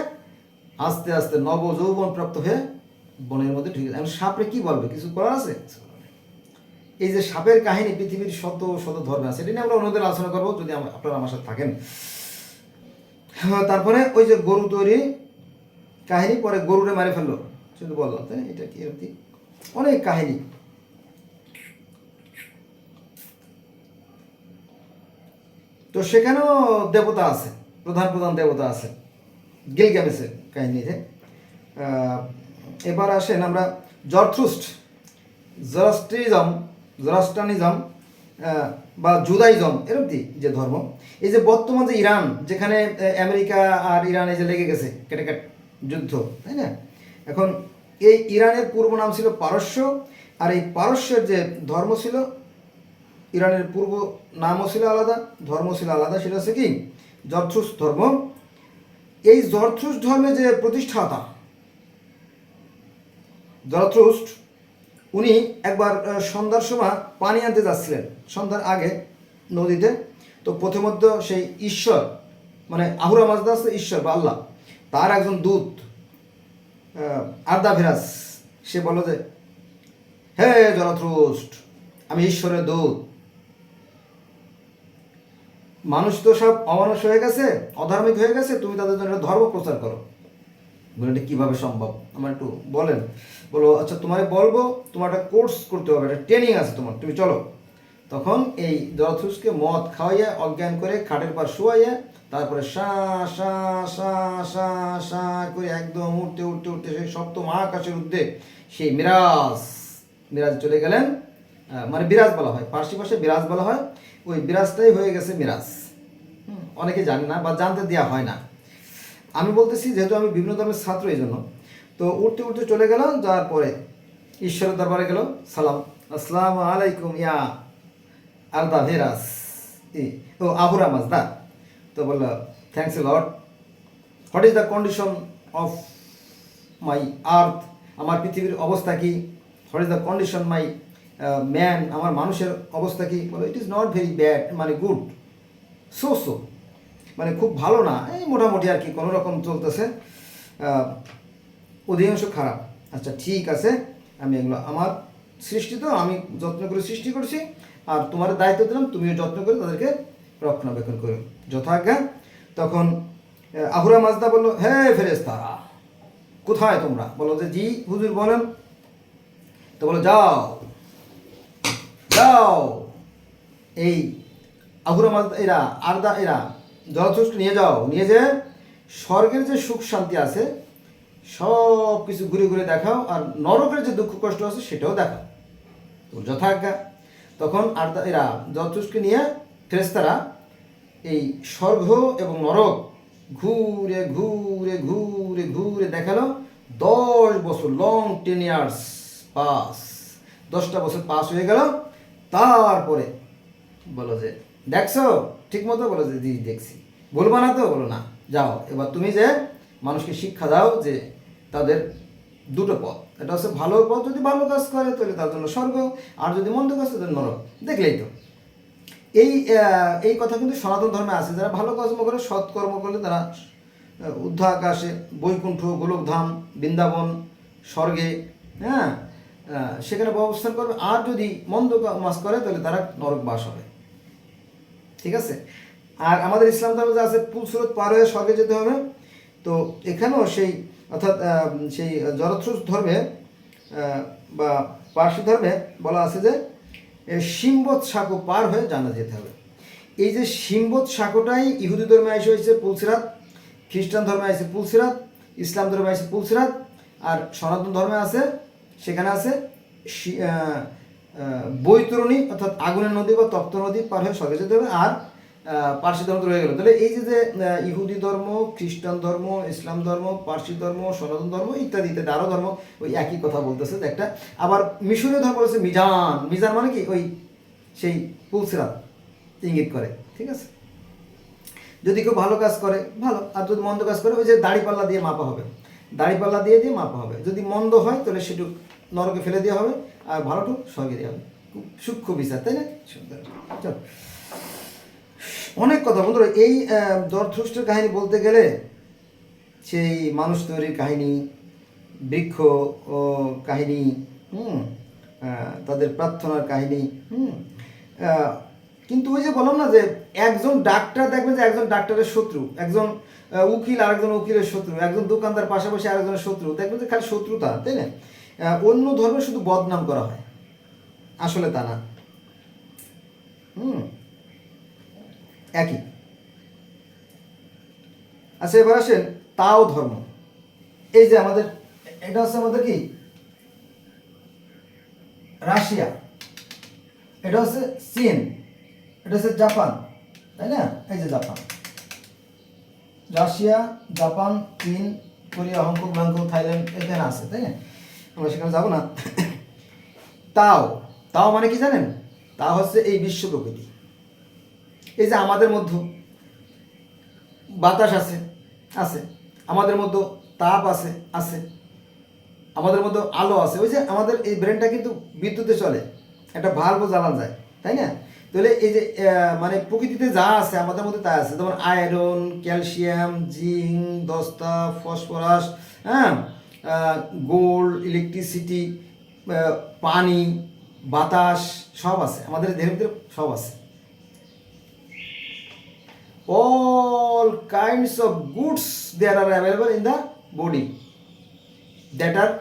আস্তে আস্তে নব যৌবন প্রাপ্ত হয়ে বনের মধ্যে ঢুকে যায়। এখন সাপে কি বলবে, কিছু করার আছে? এই যে সাপের কাহিনী পৃথিবীর শত শত ধর্মে আছে, এটা নিয়ে আমরা অন্যদের আলোচনা করবো যদি আপনারা আমার সাথে থাকেন। তারপরে ওই যে গরু তৈরি কাহিনী, পরে গরুরে মারে ফেললো, শুধু বললো তাই এটা কি এরকম অনেক কাহিনী। তো সেখানেও দেবতা আছে, প্রধান প্রধান দেবতা আছে গিলগামেশের কাহিনীতে। এবার আসেন আমরা জরথ্রুস্ট, জরাস্ট্রানিজম বা জুদাইজম, এরকম যে ধর্ম। এই যে বর্তমান যে ইরান, যেখানে আমেরিকা আর ইরান এই যে লেগে গেছে কেটেকাট যুদ্ধ, তাই না? এখন এই ইরানের পূর্ব নাম ছিল পারস্য, আর এই পারস্যের যে ধর্ম ছিল, ইরানের পূর্ব নামও ছিল আলাদা, ধর্ম ছিল আলাদা, সেটা হচ্ছে কি জরথ্রুস্ট ধর্ম। এই জরথ্রুস্ট ধর্মের যে প্রতিষ্ঠাতা জরথ্রুস্ট, উনি একবার সন্ধ্যার সময় পানি আনতে যাচ্ছিলেন, সন্ধ্যার আগে নদীতে। তো প্রথমত সেই ঈশ্বর, মানে আহুরা মাজদা আছে ঈশ্বর বা আল্লাহ, তার একজন দূত আর্দাভিরাস, সে বলল যে হে জরথ্রুস্ট, আমি ঈশ্বরের দূত, মানুষ তো সব অমানুষ হয়ে গেছে, অধার্মিক হয়ে গেছে, তুমি তাদের জন্য ধর্ম প্রচার করো। বলে এটা কীভাবে সম্ভব, আমার একটু বলেন। বলো আচ্ছা তোমারে বলবো, তোমার একটা কোর্স করতে হবে, একটা ট্রেনিং আছে তোমার, তুমি চলো। তখন এই জরথ্রুস্টকে মদ খাওয়াইয়া অজ্ঞান করে খাটের পর শোয়াইয়া, তারপরে সা সা সা সা সা করে একদম উঠতে উঠতে উঠতে সেই সপ্তম মহাকাশের ঊর্ধ্বে সেই মিরাজ চলে গেলেন। মানে বিরাজ বলা হয়, পার্সি ভাষায় বিরাজ বলা হয়, ওই বিরাজটাই হয়ে গেছে মিরাজ। অনেকে জানে না বা জানতে দেওয়া হয় না। আমি বলতেছি যেহেতু আমি বিভিন্ন ধর্মের ছাত্র, এই জন্য। তো উঠতে উঠতে চলে গেল, যাওয়ার পরে ঈশ্বরের দরবারে গেল, সালাম আসসালামু আলাইকুম ইয়া আর্দাভিরাস, ও আহুরা মাজদা। তো বললো thanks O lord, what is the condition of my earth, আমার পৃথিবীর অবস্থা কি? What is the condition my man, আমার মানুষের অবস্থা কি? বলো it is not very bad, মানে গুড, সো মানে খুব ভালো না, এই মোটামুটি আর কি, কোনো রকম চলতেছে, অধিকাংশ খারাপ। আচ্ছা ঠিক আছে, আমি এগুলো আমার সৃষ্টি, তো আমি যত্ন করে সৃষ্টি করছি, আর তোমার দায়িত্ব দিলাম, তুমিও যত্ন করে তাদেরকে রক্ষণাবেক্ষণ করো যথাজ্ঞা। তখন আহুরা মাজদা বললো হে ফেরেশতারা, কোথায় তোমরা? বলো যে জি হুজুর বলেন। তো বলো যাও যাও, এই আহুরা মাজদা এরা জরথ্রুস্ট নিয়ে যাও, নিয়ে যে স্বর্গের যে সুখ শান্তি আছে সব কিছু ঘুরে ঘুরে দেখাও, আর নরকের যে দুঃখ কষ্ট আছে সেটাও দেখাও, তোর যথাজ্ঞা। তখন আর এরা জরথুস্ট্রকে নিয়ে ফেরেশতারা এই স্বর্গ এবং নরক ঘুরে ঘুরে ঘুরে ঘুরে দেখালো। 10 বছর, লং 10 ইয়ার্স পাস, 10টা বছর পাস হয়ে গেল। তারপরে বলো যে দেখছো ঠিক মতো, বলো যে জি দেখছি। বলবা না তো, বলো না, যাও এবার তুমি যে মানুষকে শিক্ষা দাও যে তাদের দুটো পথ, এটা হচ্ছে ভালো পথ, যদি ভালো কাজ করে তাহলে তার জন্য স্বর্গ, আর যদি মন্দ কাজ তাদের নরক। দেখলেই তো এই কথা কিন্তু সনাতন ধর্মে আছে। যারা ভালো কর্ম করে, সৎকর্ম করলে তারা ঊর্ধ্ব আকাশে, বৈকুণ্ঠ, গোলকধাম, বৃন্দাবন, স্বর্গে, হ্যাঁ, সেখানে অবস্থান করবে। আর যদি মন্দ কাজ করে তাহলে তারা নরক বাস হবে। ঠিক আছে। আর আমাদের ইসলাম ধর্মে আছে পুলসুরত পার হয়ে স্বর্গে যেতে হবে। তো এখানেও সেই, অর্থাৎ সেই জরথুস্ট্র ধর্মে বা পার্সি ধর্মে বলা আছে যে সিম্বত সাঁকো পার হয়ে জান্নাতে যেতে হবে। এই যে সিম্বত সাঁকোটাই ইহুদি ধর্মে এসে হয়েছে পুলসিরাত, খ্রিস্টান ধর্মে আছে পুলসিরাত, ইসলাম ধর্মে আছে পুলসিরাত, আর সনাতন ধর্মে আছে, সেখানে আছে বৈতরণী, অর্থাৎ আগুনের নদী বা তপ্ত নদী পার হয়ে স্বর্গে যেতে হবে। আর পার্সি ধর্ম তো রয়ে গেল। তাহলে এই যে ইহুদি ধর্ম, খ্রিস্টান ধর্ম, ইসলাম ধর্ম, পার্সি ধর্ম, সনাতন ধর্ম ইত্যাদি ইত্যাদি আরও ধর্ম ওই একই কথা বলতেছে যে একটা। আবার মিশরীয় ধর্ম বলেছে মিজান, মিজান মানে কি ওই সেই পুলসিরাত ইঙ্গিত করে। ঠিক আছে। যদি কেউ ভালো কাজ করে ভালো, আর যদি মন্দ কাজ করে ওই যে দাড়িপাল্লা দিয়ে মাপা হবে, দাড়িপাল্লা দিয়ে দিয়ে মাপা হবে। যদি মন্দ হয় তাহলে সেটুক নরকে ফেলে দেওয়া হবে, আর ভালোটুক স্বর্গে দেওয়া হবে। খুব সূক্ষ্ম বিচার, তাই না? সুন্দর। চল, অনেক কথা বন্ধুরা। এই জরথুস্ট্রের কাহিনী বলতে গেলে সেই মানুষ তৈরির কাহিনী, বৃক্ষ ও কাহিনী, তাদের প্রার্থনার কাহিনী, কিন্তু ওই যে বললাম না যে একজন ডাক্তার দেখবেন যে একজন ডাক্তারের শত্রু, একজন উকিল আরেকজন উকিলের শত্রু, একজন দোকানদার পাশাপাশি আরেকজনের শত্রু, দেখবেন যে খালি শত্রুতা, তাই না? অন্য ধর্মে শুধু বদনাম করা হয়, আসলে তা না। একই। আচ্ছা, এবার আসেন তাও ধর্ম। এই যে আমাদের এটা হচ্ছে আমাদের কি রাশিয়া, এটা হচ্ছে চীন, এটা হচ্ছে জাপান, তাই না? এই যে জাপান, রাশিয়া, জাপান, চীন, কোরিয়া, হংকং, ব্যাংকক, থাইল্যান্ড এখানে আছে, তাই না? আমরা সেখানে যাবো না। তাও তাও মানে কি জানেন? তা হচ্ছে এই বিশ্ব প্রকৃতি। এই যে আমাদের মধ্যে বাতাস আছে আছে, আমাদের মধ্যে তাপ আছে আছে, আমাদের মধ্যে আলো আছে। ওই যে আমাদের এই ব্রেনটা কিন্তু বিদ্যুতে চলে, একটা ভাল্বও জ্বালানো যায়, তাই না? তাহলে এই যে মানে প্রকৃতিতে যা আছে আমাদের মধ্যে তা আছে, যেমন আয়রন, ক্যালসিয়াম, জিঙ্ক, দস্তা, ফসফরাস, হ্যাঁ, গোল্ড, ইলেকট্রিসিটি, পানি, বাতাস সব আছে আমাদের দেহের ভিতরে, সব আছে। all kinds of goods there are available in the body that are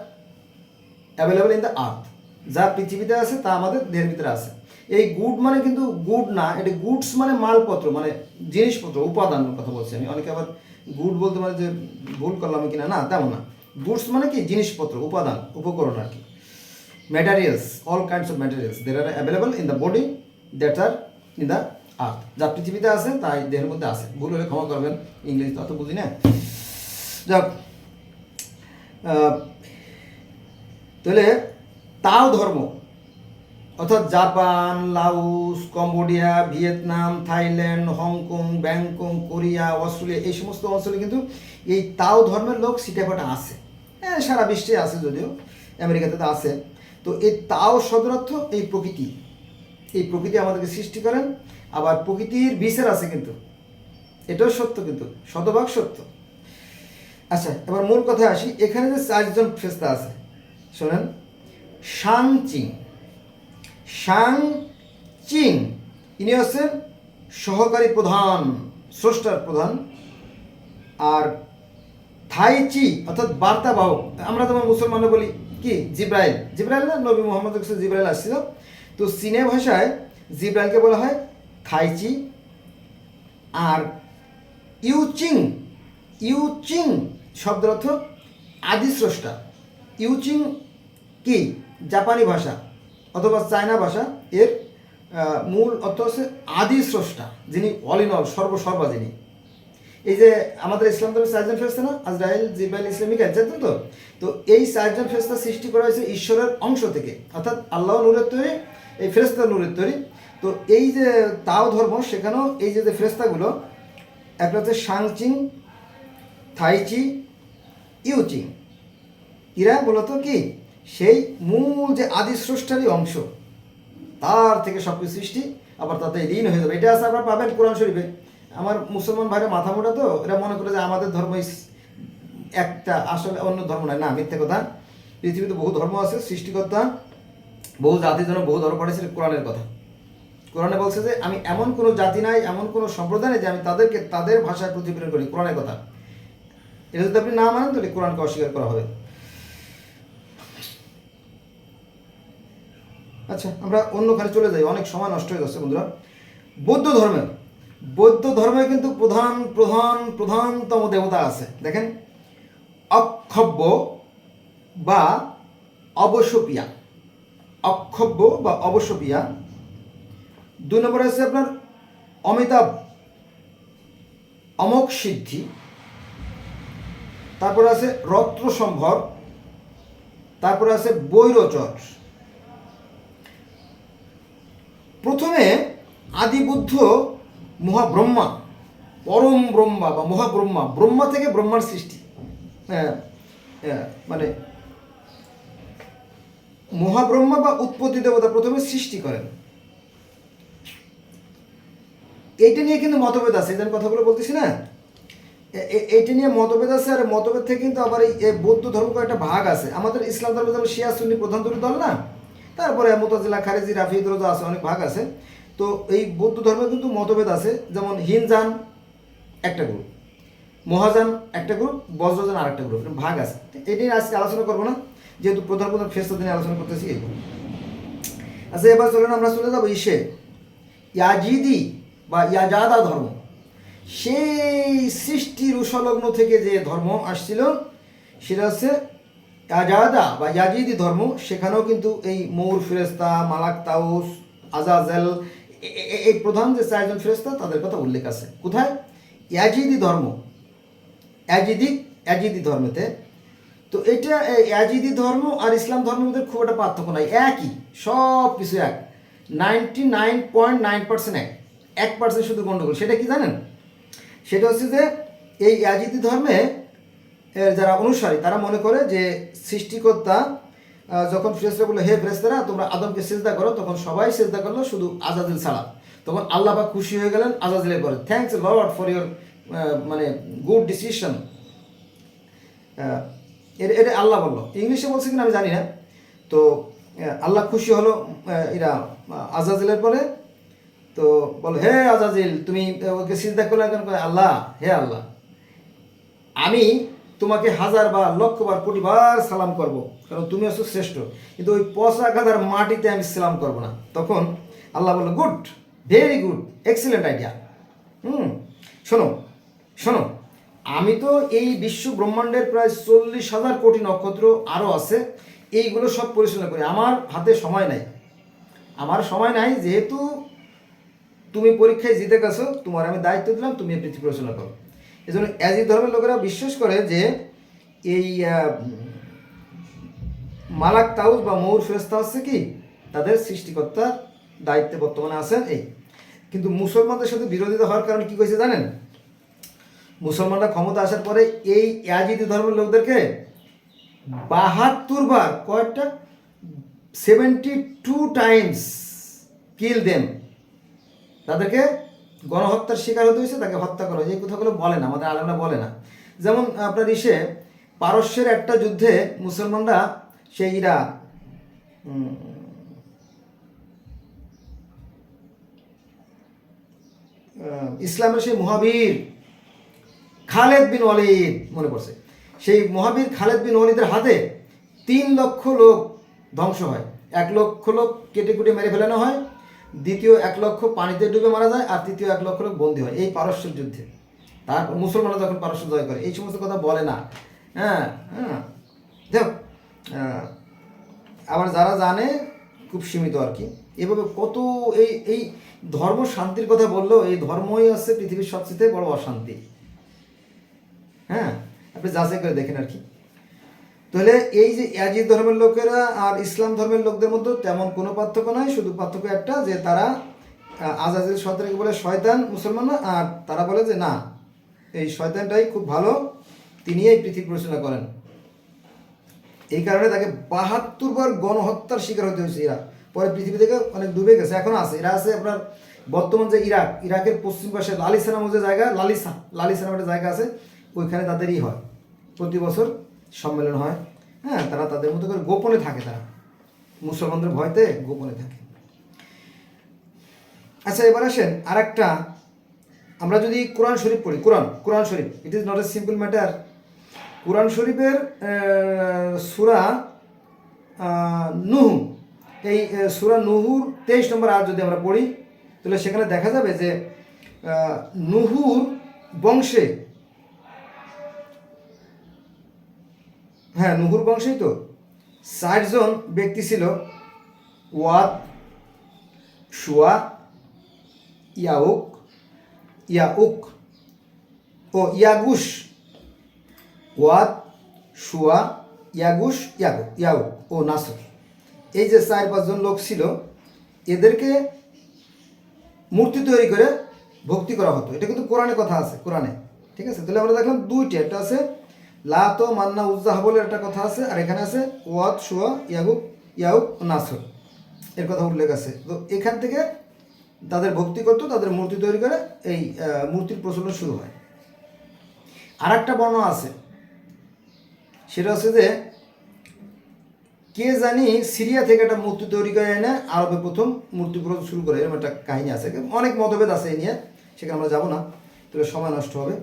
available in the earth, যা পৃথিবীতে আছে তা আমাদের দেহের ভিতরে আছে। এই গুড মানে কিন্তু গুড না, এটা গুডস মানে মালপত্র, মানে জিনিসপত্র, উপাদান কথা বলছি আমি। অনেকে আবার গুড বলতে পারে যে ভুল করলাম কিনা, না তেমন না। গুডস মানে কি জিনিসপত্র, উপাদান, উপকরণ আর কি। Materials, all kinds of materials that are available in the body that are in the earth, যা পৃথিবীতে আছে তাই দেহের মধ্যে আছে। ভুল হলে ক্ষমা করবেন, ইংলিশ তো অত বুঝি না। যাক, তাহলে তাও ধর্ম, অর্থাৎ Japan, Laos, Cambodia, Vietnam, Thailand, Hong Kong, Bangkok, Korea, Australia, এই সমস্ত অঞ্চলে কিন্তু এই তাও ধর্মের লোক সিটাফাটা আছে। হ্যাঁ, সারা বিশ্বে আছে, যদিও আমেরিকাতে তো আছে। তো এই তাও শব্দের অর্থ এই প্রকৃতি, এই প্রকৃতি আমাদেরকে সৃষ্টি করেন। আবার প্রকৃতির বিচার আছে, কিন্তু এটাও সত্য, কিন্তু শতভাগ সত্য। আচ্ছা, এবার মূল কথায় আসি। এখানে যে 4জন ফেরেশতা আছে, শোনেন। শাং চিং, শাং চিং ইনি হচ্ছেন সহকারী প্রধান, স্রষ্টার প্রধান। আর থাই চি অর্থাৎ বার্তাবাহক, আমরা তোমার মুসলমানরা বলি কি জিব্রাইল, জিব্রাইল না, নবী মোহাম্মদ জিব্রাইল আসছিল। তো চীনে ভাষায় জিব্রাইলকে বলা হয় থাইচি। আর ইউচিং, ইউচিং শব্দের অর্থ আদি স্রষ্টা। ইউচিং কি জাপানি ভাষা অথবা চায়না ভাষা, এর মূল অর্থ হচ্ছে আদি স্রষ্টা, যিনি অল ইন অল, সর্বসর্বা যিনি। এই যে আমাদের ইসলাম ধর্মের চারজন ফেরেশতা না, আজরাইল, জিবরাইল, ইসলামিক জানেন তো, তো এই চারজন ফেরেশতা সৃষ্টি করা হয়েছে ঈশ্বরের অংশ থেকে, অর্থাৎ আল্লাহ নূরের তৈরি, এই ফেরেশতা নূরের তৈরি। তো এই যে তাও ধর্ম, সেখানেও এই যে ফেরেশতাগুলো, একটা হচ্ছে সাংচিং, থাইচি, ইউচিং, এরা মূলত কি সেই মূল যে আদি স্রষ্টারই অংশ, তার থেকে সব কিছু সৃষ্টি, আবার তাতে লীন হয়ে যাবে। এটা আছে আপনারা পাবেন কোরআন শরীফে। আমার মুসলমান ভাইরা মাথা মোটা, তো এরা মনে করে যে আমাদের ধর্ম একটা, আসলে অন্য ধর্ম নয়, না, মিথ্যে কথা। পৃথিবীতে বহু ধর্ম আছে, সৃষ্টিকর্তা বহু জাতির জন্য বহু ধর্ম পাঠিয়েছে, কোরআনের কথা। কোরআনে বলছে যে আমি এমন কোনো জাতি নাই, এমন কোনো সম্প্রদায় নেই যে আমি তাদেরকে তাদের ভাষায় প্রতিফলন করি, কোরআনের কথা। এটা যদি আপনি না মানেন তাহলে কোরআনকে অস্বীকার করা হবে। আচ্ছা, আমরা অন্যখানে চলে যাই, অনেক সময় নষ্ট হয়ে যাচ্ছে বন্ধুরা। বৌদ্ধ ধর্মে কিন্তু প্রধানতম দেবতা আছে, দেখেন, অক্ষব্য বা অবশ্যপিয়া। অক্ষব্য বা অবশ্যপিয়া। 2 নম্বরে আছে আপনার অমিতাভ, অমোঘ সিদ্ধি। তারপরে আছে রত্র সম্ভর। তারপরে আছে বৈরচর। প্রথমে আদিবুদ্ধ মহাব্রহ্মা, পরম ব্রহ্মা বা মহাব্রহ্মা, ব্রহ্মা থেকে ব্রহ্মার সৃষ্টি, মানে মহাব্রহ্মা বা উৎপত্তি দেবতা প্রথমে সৃষ্টি করেন। এইটা নিয়ে কিন্তু মতভেদ আছে, এই কথাগুলো বলতেছি না, এইটা নিয়ে মতভেদ আছে। আর মতভেদ থেকে কিন্তু আবার এই বৌদ্ধ ধর্ম একটা ভাগ আছে। আমাদের ইসলাম ধর্ম যেমন শিয়া সুন্নি প্রধান দুটো দল না, তারপরে মুতাজিলা, খারেজি, রাফি, দরজা আছে, অনেক ভাগ আছে। তো এই বৌদ্ধ ধর্মে কিন্তু মতভেদ আছে, যেমন হিনজান একটা গ্রুপ, মহাজান একটা গ্রুপ, বজ্রজান আর একটা গ্রুপ, ভাগ আছে। এটি নিয়ে আজকে আলোচনা করবো না, যেহেতু প্রধান ফেরেশতা দিনে আলোচনা করতেছি এই। আচ্ছা, এবার চলেন আমরা চলে যাবো ইয়াজিদি বা ইয়াজাদা ধর্ম। সেই সৃষ্টির উসলগ্ন থেকে যে ধর্ম আসছিল সেটা হচ্ছে ইয়াজাদা বা ইয়াজিদি ধর্ম। সেখানেও কিন্তু এই মৌর ফেরেশতা, মালাক, তাউস, আজাজেল, এই প্রধান যে 4জন ফেরেশতা তাদের কথা উল্লেখ আছে। কোথায়? ইয়াজিদি ধর্ম, ইয়াজিদি ধর্মেতে। তো এটা ইয়াজিদি ধর্ম আর ইসলাম ধর্মের মধ্যে খুব একটা পার্থক্য নাই, একই, সব কিছু এক, 99.9% এক, 1% শুধু গণ্ডগোল। সেটা কি জানেন? সেটা হচ্ছে যে এই ইয়াজিদি ধর্মে যারা অনুসারী তারা মনে করে যে সৃষ্টিকর্তা যখন ফেরেশতারা বললো, হে ফেরেশতারা তোমরা আদমকে সিজদা করো, তখন সবাই সিজদা করলো শুধু আজাজিল ছাড়া। তখন আল্লাহ পাক খুশি হয়ে গেলেন আজাজিলের পরে, থ্যাঙ্কস লর্ড ফর ইউর মানে গুড ডিসিশন। এটা আল্লাহ বললো, ইংলিশে বলছে কিনা আমি জানি না। তো আল্লাহ খুশি হলো এরা আজাজিলের পরে। তো বলো, হে আজাজিল তুমি ওকে সিজদা করলে কেন? আল্লাহ, হে আল্লাহ, আমি তোমাকে 1000 বার, 1,00,000 বার, কোটি বার সালাম করব, কারণ তুমি হচ্ছে শ্রেষ্ঠ, কিন্তু ওই পচা গাদার মাটিতে আমি সালাম করব না। তখন আল্লাহ বললো, good, very good, excellent idea. শোনো, আমি তো এই বিশ্ব ব্রহ্মাণ্ডের প্রায় 40,000 কোটি নক্ষত্র আরও আছে, এইগুলো সব পরিচালনা করি, আমার হাতে সময় নাই। যেহেতু তুমি পরীক্ষায় জিতে গেছো, তোমার আমি দায়িত্ব দিলাম, তুমি পৃথিবী পরিচালনা করো। এই জন্য অ্যাজি ধর্মের লোকেরা বিশ্বাস করে যে এই মালাক, তাউস বা মৌর ফেরেশতা হচ্ছে কি তাদের সৃষ্টিকর্তার দায়িত্বে বর্তমানে আছেন এই। কিন্তু মুসলমানদের সাথে বিরোধিতা হওয়ার কারণে কি করেছে জানেন? মুসলমানরা ক্ষমতা আসার পরে এই ইয়াজিদি ধর্মের লোকদেরকে 72 বার, কয়েকটা 72 টাইমস কিল দেন, তাদেরকে গণহত্যার শিকার হতে হয়েছে, তাকে হত্যা করা হয়েছে। এই কথাগুলো বলে না, আমাদের আলেমরা বলে না। যেমন আপনার পারস্যের একটা যুদ্ধে মুসলমানরা সেই ইসলামের সেই মহাবীর খালেদ বিন ওয়ালিদ, মনে পড়ছে, সেই মহাবীর খালেদ বিন ওয়ালিদের হাতে 3 লক্ষ লোক ধ্বংস হয়। 1 লক্ষ লোক কেটে কুটে মেরে ফেলানো হয়, দ্বিতীয় 1 লক্ষ পানিতে ডুবে মারা যায়, আর তৃতীয় 1 লক্ষ লোক বন্দী হয় এই পারস্যের যুদ্ধে। তারপর মুসলমানরা যখন পারস্য জয় করে, এই সমস্ত কথা বলে না। হ্যাঁ, দেখ আবার যারা জানে খুব সীমিত আর কি। এভাবে কত এই ধর্ম শান্তির কথা বললো, এই ধর্মই হচ্ছে পৃথিবীর সবচেয়ে বড় অশান্তি। হ্যাঁ, আপনি যাচাই করে দেখেন আর কি। তাহলে এই যে ইয়াজিদ ধর্মের লোকেরা আর ইসলাম ধর্মের লোকদের মধ্যে তেমন কোনো পার্থক্য নয়, শুধু পার্থক্য একটা, যে তারা আজাজিল শয়তানকে বলে শয়তান মুসলমানরা, আর তারা বলে যে না, এই শয়তানটাই খুব ভালো, তিনি এই পৃথিবী পরিচালনা করেন। এই কারণে তাকে 72 বার গণহত্যার শিকার হতে হয়েছে এরা। পরে পৃথিবী থেকে অনেক ডুবে গেছে, এখনো আছে। এরা আছে আপনার বর্তমান যে ইরাকের পশ্চিম পাশে লালিসা নামক যে জায়গা, লালিসা নামের একটা জায়গা আছে, ওইখানে তাদেরই হয়, প্রতি বছর সম্মেলন হয়। হ্যাঁ, তারা তাদের মতো করে গোপনে থাকে, তারা মুসলমানদের ভয়তে গোপনে থাকে। আচ্ছা, এবার আসেন আর একটা, আমরা যদি কোরআন শরীফ পড়ি, কোরআন শরীফ, it is not a simple matter. কোরআন শরীফের সূরা নুহ, এই সূরা নুহুর 23 নম্বর আয়াত যদি আমরা পড়ি, তাহলে সেখানে দেখা যাবে যে নুহুর বংশে, হ্যাঁ নুহুর বংশেই তো 60 জন ব্যক্তি ছিল। ওয়াদ, শুয়া, ইয়াগুশ, ওয়াদ, শুয়া, ইয়াউক ও নাসর, এই যে 4-5 জন লোক ছিল, এদেরকে মূর্তি তৈরি করে ভক্তি করা হতো। এটা কিন্তু কোরআনে কথা আছে, কোরআনে, ঠিক আছে। তাহলে আমরা দেখলাম দুইটা, একটা আছে লাত ও মান্না উজ্জাহ বলে একটা কথা আছে, আর এখানে আছে ওয়াদ, শুয়া, ইয়াউক ও নাসর, এর কথা উল্লেখ আছে। তো এখান থেকে তাদের ভক্তি করতো, তাদের মূর্তি তৈরি করে এই মূর্তির প্রচলন শুরু হয়। আর একটা বর্ণনা আছে, সেটা হচ্ছে যে কে জানি সিরিয়া থেকে একটা মূর্তি তৈরি করে এনে আরবে প্রথম মূর্তি প্রচলন শুরু করে, এরকম একটা কাহিনী আছে। অনেক মতভেদ আছে এই নিয়ে, সেখানে আমরা যাবো না, তাহলে সময় নষ্ট হবে।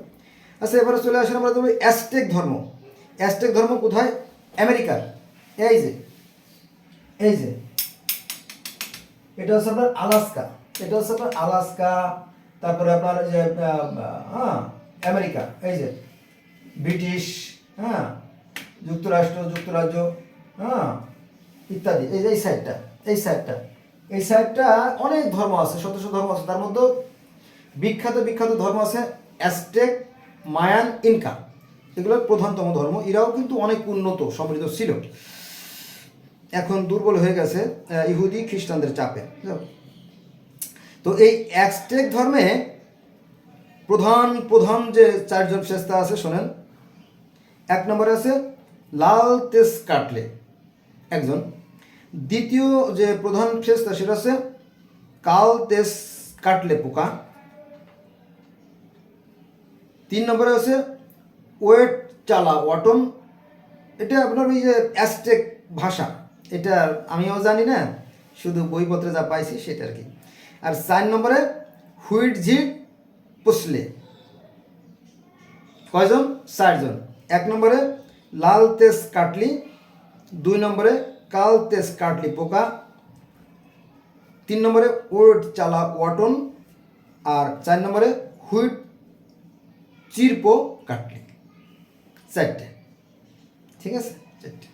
আচ্ছা, এবারে চলে আসেন আমরা দেখব অ্যাজটেক ধর্ম। অ্যাজটেক ধর্ম কোথায়? আমেরিকার। এই যে এটা হচ্ছে আপনার আলাস্কা, তারপরে আপনার যে আমেরিকা, এই যে ব্রিটিশ, হ্যাঁ যুক্তরাজ্য, হ্যাঁ ইত্যাদি, এই সাইডটা অনেক ধর্ম আছে, শত ধর্ম আছে। তার মধ্যে বিখ্যাত ধর্ম আছে অ্যাজটেক, মায়ান, ইনকা, এগুলো প্রধানতম ধর্ম। এরাও কিন্তু অনেক উন্নত সমৃদ্ধ ছিল, এখন দুর্বল হয়ে গেছে ইহুদি খ্রিস্টানদের চাপে। তো এই অ্যাজটেক ধর্মে প্রধান যে 4 জন ফেরেশতা আছে শোনেন। 1 নম্বরে আছে লালতেসকাটলে একজন। দ্বিতীয় যে প্রধান ফেরেশতা সেটা আছে কালতেসকাটলে পোকা। 3 নম্বরে আছে ওয়েট চালা ওয়াটন। এটা আপনার ওই যে অ্যাজটেক ভাষা, এটা আমিও জানি না, শুধু বইপত্রে যা পাইছি সেটা আর কি। আর 4 নম্বরে হুইটঝিট পুসলে। কয়জন? 4 জন। 1 নম্বরে লালতেসকাটলি, 2 নম্বরে কালতেসকাটলি পোকা, 3 নম্বরে ওয়েট চালা ওয়াটন, আর 4 নম্বরে হুইট চিরপো কাটলি। 4টে, ঠিক আছে, 4টে।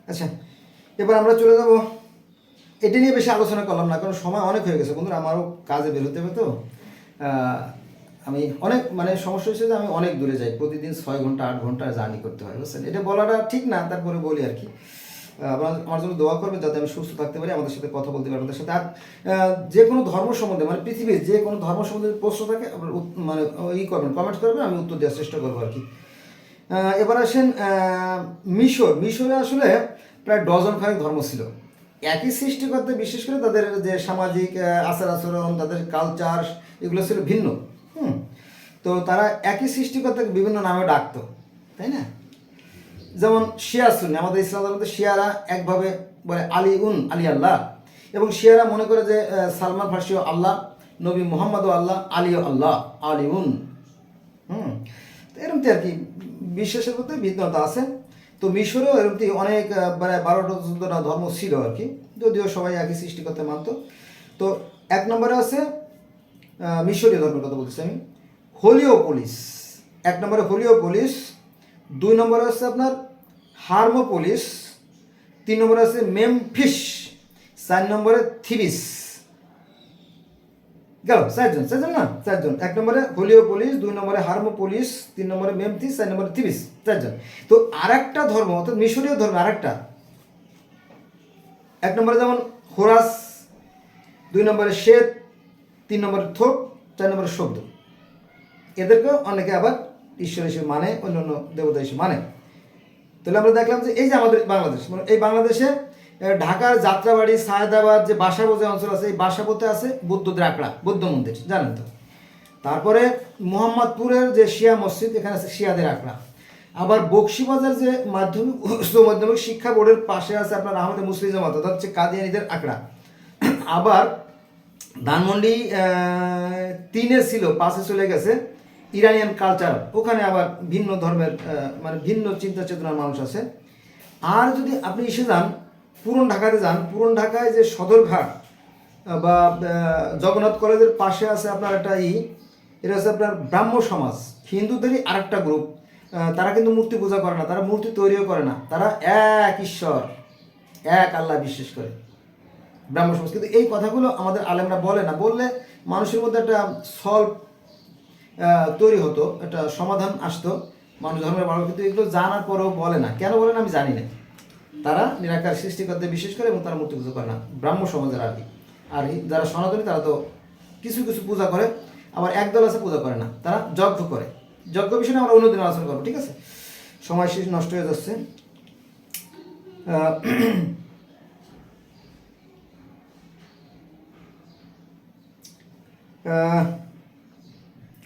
আচ্ছা, এবার আমরা চলে যাব, এটা নিয়ে বেশি আলোচনা করলাম না, কারণ সময় অনেক হয়ে গেছে বন্ধুরা, আমারও কাজে বেরোতে হবে। তো আমি অনেক সমস্যা হচ্ছে যে আমি অনেক দূরে যাই, প্রতিদিন 6 ঘন্টা 8 ঘন্টা জার্নি করতে হয়, বুঝছেন। এটা বলাটা ঠিক না, তারপরে বলি আর কি। আমার জন্য দোয়া করবেন যাতে আমি সুস্থ থাকতে পারি, আমাদের সাথে কথা বলতে পারি আপনাদের সাথে। আর যে কোনো ধর্ম সম্বন্ধে, পৃথিবীর যে কোনো ধর্ম সম্বন্ধে প্রশ্ন থাকে করবেন, কমেন্ট করবেন, আমি উত্তর দেওয়ার চেষ্টা করবো আর কি। এবার আসেন মিশরে আসলে প্রায় ডজনখানেক ধর্ম ছিল। একই সৃষ্টিকর্তা, বিশেষ করে তাদের যে সামাজিক আচার আচরণ, তাদের কালচার, এগুলো ছিল ভিন্ন। তো তারা একই সৃষ্টিকর্তাকে বিভিন্ন নামে ডাকতো, তাই না? যেমন শিয়া সুন্নি, আমাদের ইসলাম ধর্মে শিয়ারা একভাবে বলে আলী আল্লাহ, এবং শিয়ারা মনে করে যে সালমান ফার্সিও আল্লাহ, নবী মোহাম্মদও আল্লাহ, আলীও আল্লাহ, আলিউন। এরকম আর কি, বিশ্বাসের মধ্যে ভিন্নতা আছে। তো মিশরেও এরকম অনেক 12-14টা ধর্ম ছিল আর কি, যদিও সবাই একই সৃষ্টিকর্তা মানত। তো 1 নম্বরে আছে মিশরীয় ধর্মের কথা বলতেছি আমি, হোলিওপোলিস। এক নম্বরে হেলিওপোলিস, 2 নম্বরে হচ্ছে আপনার হার্মোপোলিস, 3 নম্বরে আছে মেমফিস, 4 নম্বরে থিবিস। গেল চারজন না, 4জন। 1 নম্বরে হেলিওপোলিস, 2 নম্বরে হার্মোপোলিস, 3 নম্বরে মেমফিস, 4 নম্বরে থিবিস, 4জন। তো আরেকটা ধর্ম অর্থাৎ মিশরীয় ধর্ম আরেকটা, 1 নম্বরে যেমন হোরাস, 2 নম্বরে শ্বেত, 3 নম্বরে থোপ, 4 নম্বরে শব্দ। এদেরকেও অনেকে আবার ঈশ্বর হিসেবে মানে, অন্যান্য দেবতা হিসেবে মানে। তাহলে আমরা দেখলাম যে এই যে আমাদের বাংলাদেশ, মানে এই বাংলাদেশে ঢাকার যাত্রাবাড়ি, সায়দাবাদ যে বাসাবো যে অঞ্চল আছে, এই বাসাবোতে আছে বুদ্ধদের আখড়া, বৌদ্ধ মন্দির, জানেন তো। তারপরে মোহাম্মদপুরের যে শিয়া মসজিদ, এখানে আছে শিয়াদের আখড়া। আবার বকশীবাজার যে মাধ্যমিক উচ্চ মাধ্যমিক শিক্ষা বোর্ডের পাশে আছে আপনার আহমদে মুসলিম জামাত, অর্থাৎ হচ্ছে কাদিয়ানীদের আখড়া। আবার ধানমন্ডি 3-এ ছিল, 5-এ চলে গেছে ইরানিয়ান কালচার, ওখানে আবার ভিন্ন ধর্মের মানে ভিন্ন চিন্তা চেতনার মানুষ আছে। আর যদি আপনি এসে যান পুরন ঢাকাতে যান, পুরন ঢাকায় যে সদরঘাট বা জগন্নাথ কলেজের পাশে আছে আপনার একটা এটা হচ্ছে আপনার ব্রাহ্ম সমাজ, হিন্দুদেরই আরেকটা গ্রুপ। তারা কিন্তু মূর্তি পূজা করে না, তারা মূর্তি তৈরিও করে না, তারা এক ঈশ্বর, এক আল্লাহ বিশ্বাস করে, ব্রাহ্ম সমাজ। কিন্তু এই কথাগুলো আমাদের আলেমরা বলে না, বললে মানুষের মধ্যে একটা সলভ তৈরি হতো, একটা সমাধান আসতো, মানুষ ধর্মের ভালো। কিন্তু এগুলো জানার পরেও বলে না, কেন বলে না আমি জানি না। তারা নিরাকার সৃষ্টিকর্তা বিশ্বাস করে এবং তারা মূর্তি পুজো করে না, ব্রাহ্ম সমাজের আর কি। আর যারা সনাতনী তারা তো কিছু কিছু পূজা করে, আবার একদল আছে পূজা করে না, তারা যজ্ঞ করে। যজ্ঞ বিষয়ে আমরা অন্যদিন আলোচনা করবো, ঠিক আছে? সময় শেষ, নষ্ট হয়ে যাচ্ছে।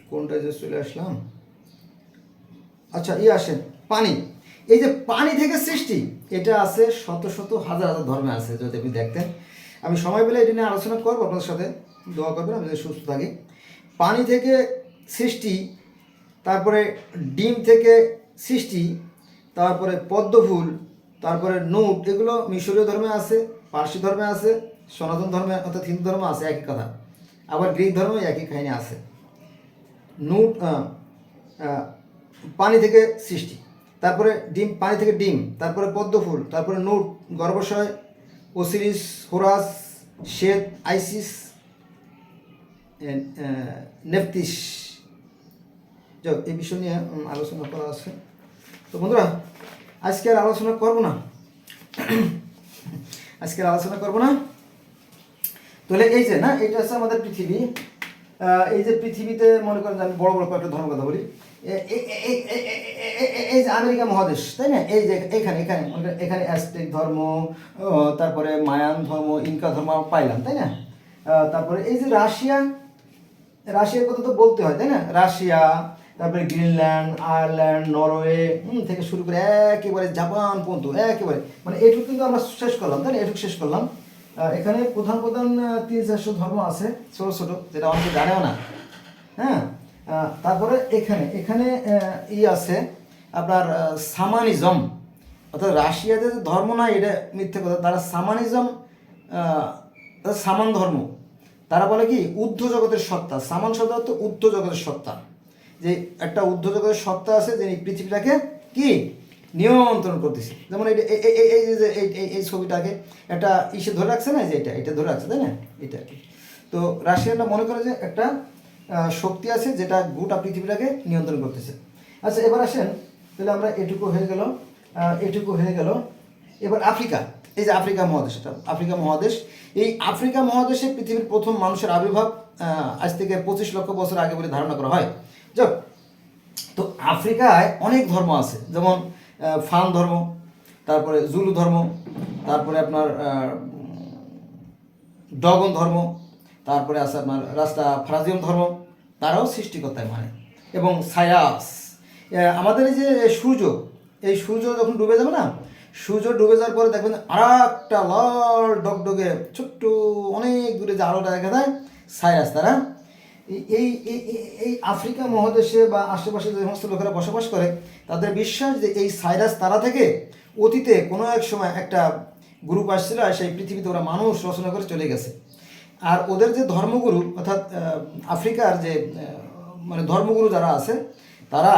কোনটা যে চলে আসলাম, আচ্ছা আসেন পানি। এই যে পানি থেকে সৃষ্টি, এটা আছে শত শত হাজার হাজার ধর্মে আছে, যদি আপনি দেখতেন। আমি সময় পেলে এটা নিয়ে আলোচনা করবো আপনাদের সাথে, দোয়া করবেন আমি যদি সুস্থ থাকি। পানি থেকে সৃষ্টি, তারপরে ডিম থেকে সৃষ্টি, তারপরে পদ্মফুল, তারপরে নুট, এগুলো মিশরীয় ধর্মে আছে, পার্সি ধর্মে আছে, সনাতন ধর্মে অর্থাৎ হিন্দু ধর্মে আছে, একই কথা। আবার গ্রিক ধর্মে একই কাহিনী আছে। নুট পানি থেকে সৃষ্টি, তারপরে ডিম, পানি থেকে ডিম, তারপরে পদ্মফুল, তারপরে নুট, গর্ভাশয়, ওসিরিস, হোরাস, শ্বেত, আইসিস, নেফতিস। যাক, এই বিষয় নিয়ে আলোচনা করা আছে। তো বন্ধুরা, আজকে আর আলোচনা করবো না, তাহলে এই যে না, এটা হচ্ছে আমাদের পৃথিবী। এই যে পৃথিবীতে মনে করেন আমি বড় বড় কয়েকটা ধর্ম কথা বলি। এই যে আমেরিকা মহাদেশ, তাই না? এই যে এখানে এখানে এখানে অ্যাজটেক ধর্ম, তারপরে মায়ান ধর্ম, ইনকা ধর্ম পাইলাম, তাই না? তারপরে এই যে রাশিয়ার কথা তো বলতে হয়, তাই না? রাশিয়া, তারপরে গ্রিনল্যান্ড, আয়ারল্যান্ড, নরওয়ে থেকে শুরু করে একেবারে জাপান পর্যন্ত, একেবারে মানে এটুকু কিন্তু আমরা শেষ করলাম, তাই না? এটুকু শেষ করলাম। এখানে প্রধান 300-400 ধর্ম আছে, ছোটো ছোটো, যেটা অনেকে জানেও না। হ্যাঁ, তারপরে এখানে আছে আপনার সামানিজম, অর্থাৎ রাশিয়াতে যে ধর্ম না, এটা মিথ্যে কথা। তারা সামানিজম, সামান ধর্ম, তারা বলে কি ঊর্ধ্ব জগতের সত্তা। সামান শব্দ অর্থ ঊর্ধ্ব জগতের সত্তা, যে একটা ঊর্ধ্ব জগতের সত্তা আছে যিনি পৃথিবীটাকে কি নিয়ন্ত্রণ করতেছে। যেমন এই ছবিটাকে একটা ইসে ধরে রাখছে না, যে এটা ধরে রাখছে, তাই না? এটা আর কি। তো রাশিয়ানরা মনে করে যে একটা শক্তি আছে যেটা গোটা পৃথিবীটাকে নিয়ন্ত্রণ করতেছে। আচ্ছা, এবার আসেন, তাহলে আমরা এটুকু হয়ে গেল। এবার আফ্রিকা, এই যে আফ্রিকা মহাদেশ, এটা আফ্রিকা মহাদেশ। এই আফ্রিকা মহাদেশে পৃথিবীর প্রথম মানুষের আবির্ভাব আজ থেকে 25 লক্ষ বছর আগে বলে ধারণা করা হয়। যাক, তো আফ্রিকায় অনেক ধর্ম আছে, যেমন ফান ধর্ম, তারপরে জুলু ধর্ম, তারপরে আপনার ডগন ধর্ম, তারপরে আছে আপনার রাস্তা ফ্রাজিয়াম ধর্ম, তারাও সৃষ্টিকর্তায় মানে। এবং সায়াস, আমাদের এই যে সূর্য যখন ডুবে যাবে না, সূর্য ডুবে যাওয়ার পরে দেখবেন আর একটা লাল ডগডগে ছোট্ট অনেক দূরে যে আলোটা দেখা যায়, সায়াস। তারা এই আফ্রিকা মহাদেশে বা আশেপাশে যে সমস্ত লোকেরা বসবাস করে, তাদের বিশ্বাস যে এই সাইরাস তারা থেকে অতীতে কোনো এক সময় একটা গ্রুপ আসছিল, আর সেই পৃথিবীতে ওরা মানুষ রচনা করে চলে গেছে। আর ওদের যে ধর্মগুরু, অর্থাৎ আফ্রিকার যে মানে ধর্মগুরু যারা আছে, তারা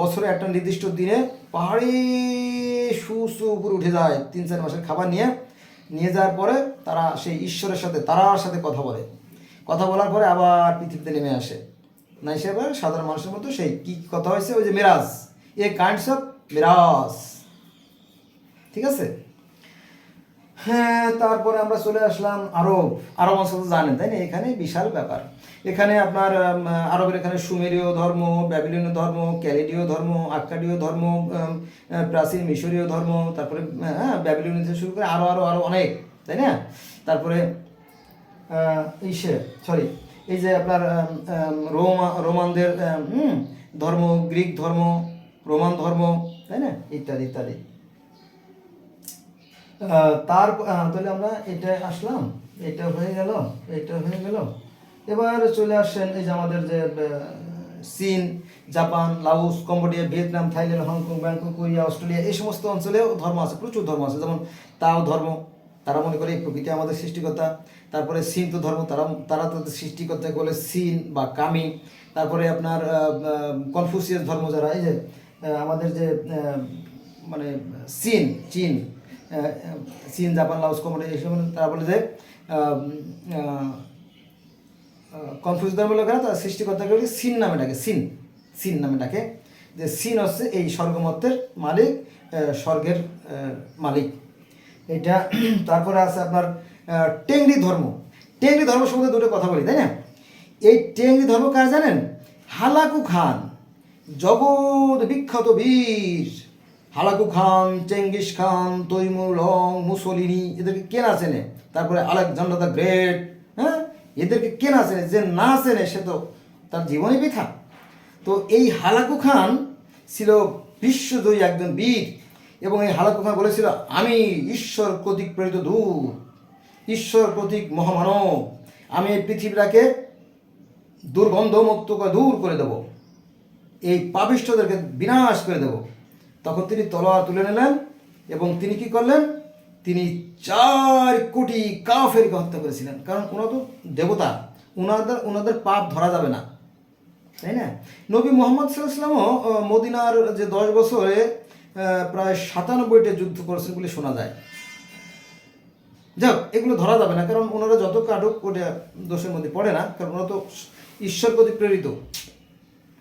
বছরে একটা নির্দিষ্ট দিনে পাহাড়ে উপরে উঠে যায় 3-4 মাসের খাবার নিয়ে নিয়ে যাওয়ার পরে তারা সেই ঈশ্বরের সাথে তারার সাথে কথা বলে, কথা বলার পরে আবার পৃথিবীতে নেমে আসে, না এসে আবার সাধারণ মানুষের মতো সেই কী কথা হয়েছে, ওই যে মেরাজ, এ কাইন্ডস অফ মেরাজ, ঠিক আছে। হ্যাঁ, তারপরে আমরা চলে আসলাম আরব। আরব অঞ্চল তো জানেন তাই না, এখানে বিশাল ব্যাপার। এখানে আপনার আরবের এখানে সুমেরীয় ধর্ম, ব্যাবিলনীয় ধর্ম, ক্যালিডীয় ধর্ম, আক্কাডীয় ধর্ম, প্রাচীন মিশরীয় ধর্ম, তারপরে হ্যাঁ ব্যাবিলনীয় থেকে শুরু করে আরও আরও আরও অনেক, তাই না। তারপরে এই যে আপনার রোমানদের ধর্ম, গ্রিক ধর্ম, রোমান ধর্ম, তাই না, ইত্যাদি ইত্যাদি। তাহলে আমরা এটা আসলাম, এটা হয়ে গেল, এটা হয়ে গেল। এবার চলে আসছেন এই যে আমাদের যে চীন, Japan, Laos, Cambodia, Vietnam, Thailand, Hong Kong, Bangkok, Korea, Australia, এই সমস্ত অঞ্চলেও ধর্ম আছে, প্রচুর ধর্ম আছে। যেমন তাও ধর্ম, তারা মনে করে এই প্রকৃতি আমাদের সৃষ্টিকর্তা। তারপরে সিন্ত ধর্ম, তারা তাদের সৃষ্টিকর্তা বলে সিন বা কামি। তারপরে আপনার কনফুসিয়াস ধর্ম, যারা এই যে আমাদের যে মানে চীন, জাপান, লাওস, কম্বোডিয়া, এই সময় তারা বলে যে কনফিউজ ধর্মের লোকেরা তার সৃষ্টিকর্তাকে বলে সিন নামে ডাকে, সিন নামে ডাকে, যে সিন হচ্ছে এই স্বর্গমত্তের মালিক, স্বর্গের মালিক এটা। তারপরে আছে আপনার টেংরি ধর্ম। টেংরি ধর্ম সম্বন্ধে দুটো কথা বলি, তাই না। এই টেংরি ধর্ম কার জানেন? হালাকু খান, জগৎ বিখ্যাত বীর Hulagu Khan, Genghis Khan, Timur Lang, Mussolini, এদেরকে কে না চেনে? তারপরে আলেকজান্ডার দ্য গ্রেট, হ্যাঁ, এদেরকে কে না চেনে? যে না চেনে সে তো তার জীবনই বৃথা। তো এই হালাকু খান ছিল বিশ্বজয়ী একজন বীর, এবং এই হালাকু খান বলেছিল, আমি ঈশ্বর কর্তৃক প্রেরিত দূত, ঈশ্বর কর্তৃক মহামানব, আমি এই পৃথিবীটাকে দুর্গন্ধমুক্ত করে দূর করে দেব, এই পাপিষ্ঠদেরকে বিনাশ করে দেব। তখন তিনি তলোয়ার তুলে নিলেন এবং তিনি কি করলেন? তিনি 4 কোটি কাফেরকে হত্যা করেছিলেন। কারণ ওনারা তো দেবতা, ওনাদের পাপ ধরা যাবে না, তাই না। নবী মোহাম্মদ সাল্লাল্লাহু আলাইহি ওয়াসাল্লামও মদিনার যে 10 বছরে প্রায় 97টা যুদ্ধ করেছেন বলে শোনা যায়। যাক, এগুলো ধরা যাবে না, কারণ ওনারা যত কাটুক ওটা দোষের মধ্যে পড়ে না, কারণ ওনারা তো ঈশ্বর কর্তৃক প্রেরিত,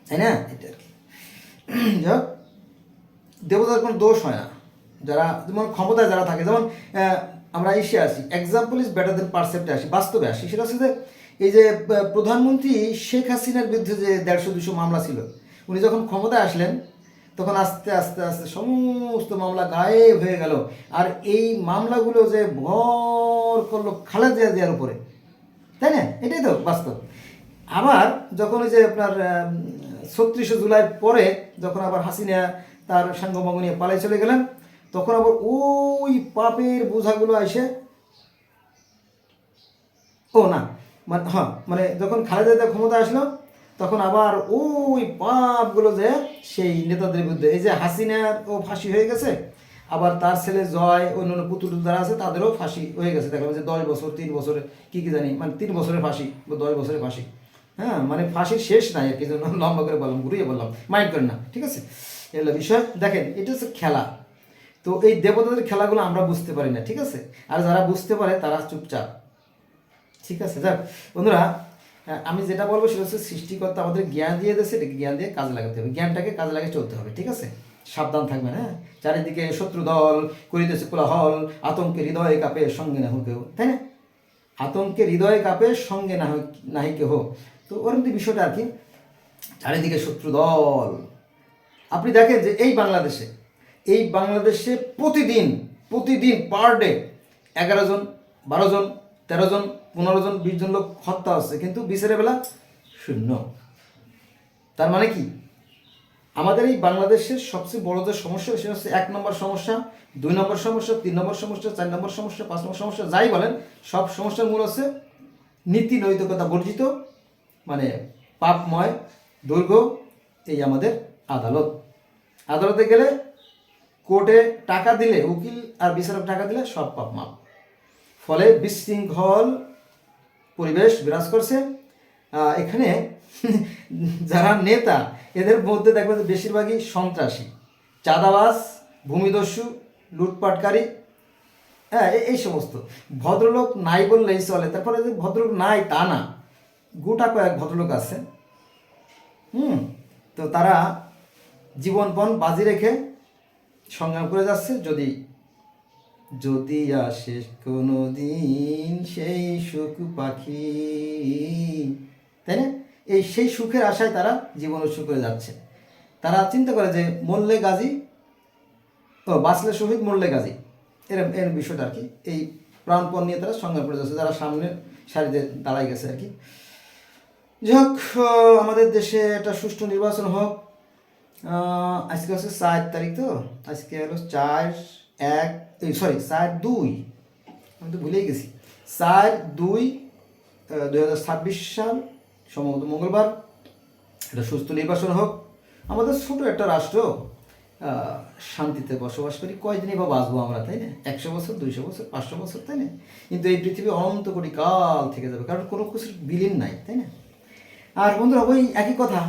তাই না। এটা আর কি। যাক, দেবতার কোনো দোষ হয় না। যারা যেমন ক্ষমতায় যারা থাকে, যেমন আমরা এসে আসি, এক্সাম্পল ইজ বেটার দেন পারসেপ্টে আসি, বাস্তবে আসি। সেটা হচ্ছে যে এই যে প্রধানমন্ত্রী শেখ হাসিনার বিরুদ্ধে যে 150-200 মামলা ছিল, উনি যখন ক্ষমতায় আসলেন তখন আস্তে আস্তে আস্তে সমস্ত মামলা গায়েব হয়ে গেল। আর এই মামলাগুলো যে ভর করলো খালেদা জিয়ার উপরে, তাই না, এটাই তো বাস্তব। আবার যখন ওই যে আপনার 36 জুলাই পরে যখন আবার হাসিনা তার সাঙ্গভঙ্গ নিয়ে পালাই চলে গেলেন, তখন আবার ওই পাপের বোঝাগুলো এসে মানে যখন খালেদা জিয়া ক্ষমতা আসলো তখন আবার ওই পাপগুলো যে সেই নেতাদের বিরুদ্ধে, এই যে হাসিনার ও ফাঁসি হয়ে গেছে, আবার তার ছেলে জয়, অন্যান্য পুতুল যারা আছে তাদেরও ফাঁসি হয়ে গেছে। দেখলাম যে 10 বছর, 3 বছরে কি জানি, মানে 3 বছরের ফাঁসি বা 10 বছরের ফাঁসি। হ্যাঁ, মানে ফাঁসির শেষ নাই আর কি, জন্য লম্বা করে বললাম, ঘুরিয়ে বললাম, মাইন্ড করেন না, ঠিক আছে। এগুলো বিষয় দেখেন, এটা হচ্ছে খেলা। তো এই দেবতাদের খেলাগুলো আমরা বুঝতে পারি না, ঠিক আছে। আর যারা বুঝতে পারে তারা চুপচাপ, ঠিক আছে। যাক বন্ধুরা, আমি যেটা বলবো সেটা হচ্ছে সৃষ্টিকর্তা আমাদের জ্ঞান দিয়ে দিয়েছে, এটাকে জ্ঞান দিয়ে কাজে লাগাতে হবে, জ্ঞানটাকে কাজে লাগিয়ে চলতে হবে, ঠিক আছে। সাবধান থাকবেন। হ্যাঁ, চারিদিকে শত্রু দল করিতেছে কোলাহল, আতঙ্কে হৃদয়ে কাঁপে সঙ্গে না হোক কেউ, তাই না। আতঙ্কে হৃদয়ে কাঁপে সঙ্গে নাহি কেহ। তো ওরকম বিষয়টা আর কি, চারিদিকে শত্রু দল। আপনি দেখেন যে এই বাংলাদেশে প্রতিদিন পার ডে 11 জন, 12 জন, 13 জন, 15 জন, 20 জন লোক হত্যা হচ্ছে, কিন্তু বিচারের বেলা শূন্য। তার মানে কি, আমাদের এই বাংলাদেশের সবচেয়ে বড় যে সমস্যা সেটা হচ্ছে 1 নম্বর সমস্যা, 2 নম্বর সমস্যা, 3 নম্বর সমস্যা, 4 নম্বর সমস্যা, 5 নম্বর সমস্যা, যাই বলেন, সব সমস্যার মূল হচ্ছে নীতি নৈতিকতা বর্জিত, মানে পাপময় দৈর্ঘ্য এই আমাদের আদালতে গেলে কোর্টে টাকা দিলে, উকিল আর বিচারক টাকা দিলে সব পাপ মাপ। ফলে বিশৃঙ্খল পরিবেশ বিরাজ করছে। এখানে যারা নেতা এদের মধ্যে দেখবেন যে বেশিরভাগই সন্ত্রাসী, চাঁদাবাজ, ভূমিদস্যু, লুটপাটকারী, হ্যাঁ এই সমস্ত। ভদ্রলোক নাই বললেই চলে। তারপরে যে ভদ্রলোক নাই তা না, গোটা কয়েক ভদ্রলোক আছে। তো তারা জীবনপণ বাজি রেখে সংগ্রাম করে যাচ্ছে। যদি যদি আসে কোনো দিন সেই সুখ পাখি, তাই না? সেই সুখের আশায় তারা জীবন উৎসর্গ করে যাচ্ছে। তারা চিন্তা করে যে মরলে গাজী, বাঁচলে শহীদ, মরলে গাজী, এর বিষয়টা আর কি। এই প্রাণপণ নিয়ে তারা সংগ্রাম করে যাচ্ছে, যারা সামনে সারিতে দাঁড়াই গেছে আর কি। যাই হোক, আমাদের দেশে একটা সুষ্ঠু নির্বাচন হোক। আজকে হচ্ছে 4 তারিখ, তো আজকে হলো 4/2, আমি তো ভুলেই গেছি। 4/2/2026 সাল, সম্ভবত মঙ্গলবার। একটা সুস্থ নির্বাচন হোক। আমাদের ছোট একটা রাষ্ট্র, শান্তিতে বসবাস করি। কয়দিনই বা বাঁচবো আমরা, তাই না? 100 বছর, 200 বছর, 500 বছর, তাই না? কিন্তু এই পৃথিবী অনন্ত কোটি কাল থেকে যাবে, কারণ কোনো কিছুর বিলীন নাই, তাই না? আর বন্ধুরা, ওই একই কথা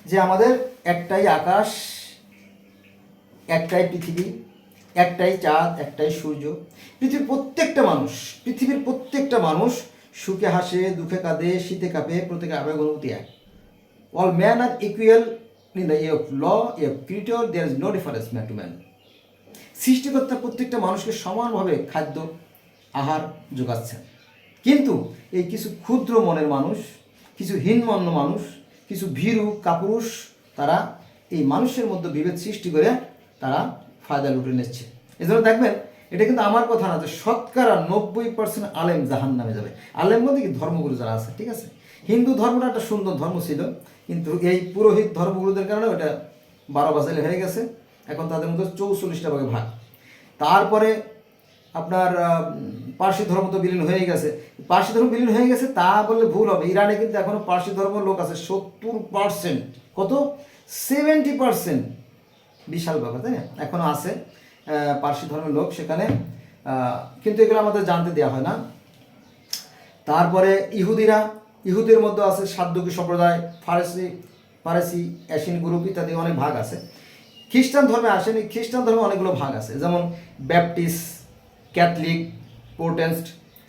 যে আমাদের একটাই আকাশ, একটাই পৃথিবী, একটাই চাঁদ, একটাই সূর্য। পৃথিবীর প্রত্যেকটা মানুষ সুখে হাসে, দুঃখে কাঁদে, শীতে কাঁপে, প্রত্যেকে আবেগ অনুভূতি এক। All man are equal in the eye of law, eye of creator, there is no difference man to man. সৃষ্টিকর্তা প্রত্যেকটা মানুষকে সমানভাবে খাদ্য আহার যোগাচ্ছেন। কিন্তু এই কিছু ক্ষুদ্র মনের মানুষ, কিছু হীনমন্য মানুষ, কিছু ভীরু কাপুরুষ, তারা এই মানুষের মধ্যে বিভেদ সৃষ্টি করে তারা ফায়দা লুটে নিচ্ছে। এই জন্য দেখবেন, এটা কিন্তু আমার কথা না যে 90% আলেম জাহান নামে যাবে। আলেম বলতে কি, ধর্মগুরু যারা আছে, ঠিক আছে? হিন্দু ধর্মটা একটা সুন্দর ধর্ম ছিল, কিন্তু এই পুরোহিত ধর্মগুরুদের কারণে ওটা 12 বাজালে হয়ে গেছে। এখন তাদের মধ্যে 44টা ভাগে ভাগ। তারপরে আপনার পার্সি ধর্ম তো বিলীন হয়ে গেছে। পার্সি ধর্ম বিলীন হয়ে গেছে তা বললে ভুল হবে। ইরানে কিন্তু এখনো পার্সি ধর্মের লোক আছে 70%। কত? 70%। বিশাল ব্যাপার, তাই না? এখনো আছে পার্সি ধর্মের লোক সেখানে, কিন্তু এগুলো আমাদের জানতে দেওয়া হয় না। তারপরে ইহুদের মধ্যে আছে সাদ্দুকী সম্প্রদায়, ফারেসি, এশিয়ান গ্রুপ ইত্যাদি অনেক ভাগ আছে। খ্রিস্টান ধর্মে আসেনি। খ্রিস্টান ধর্মে অনেকগুলো ভাগ আছে, যেমন Baptist, Catholic, Protestant,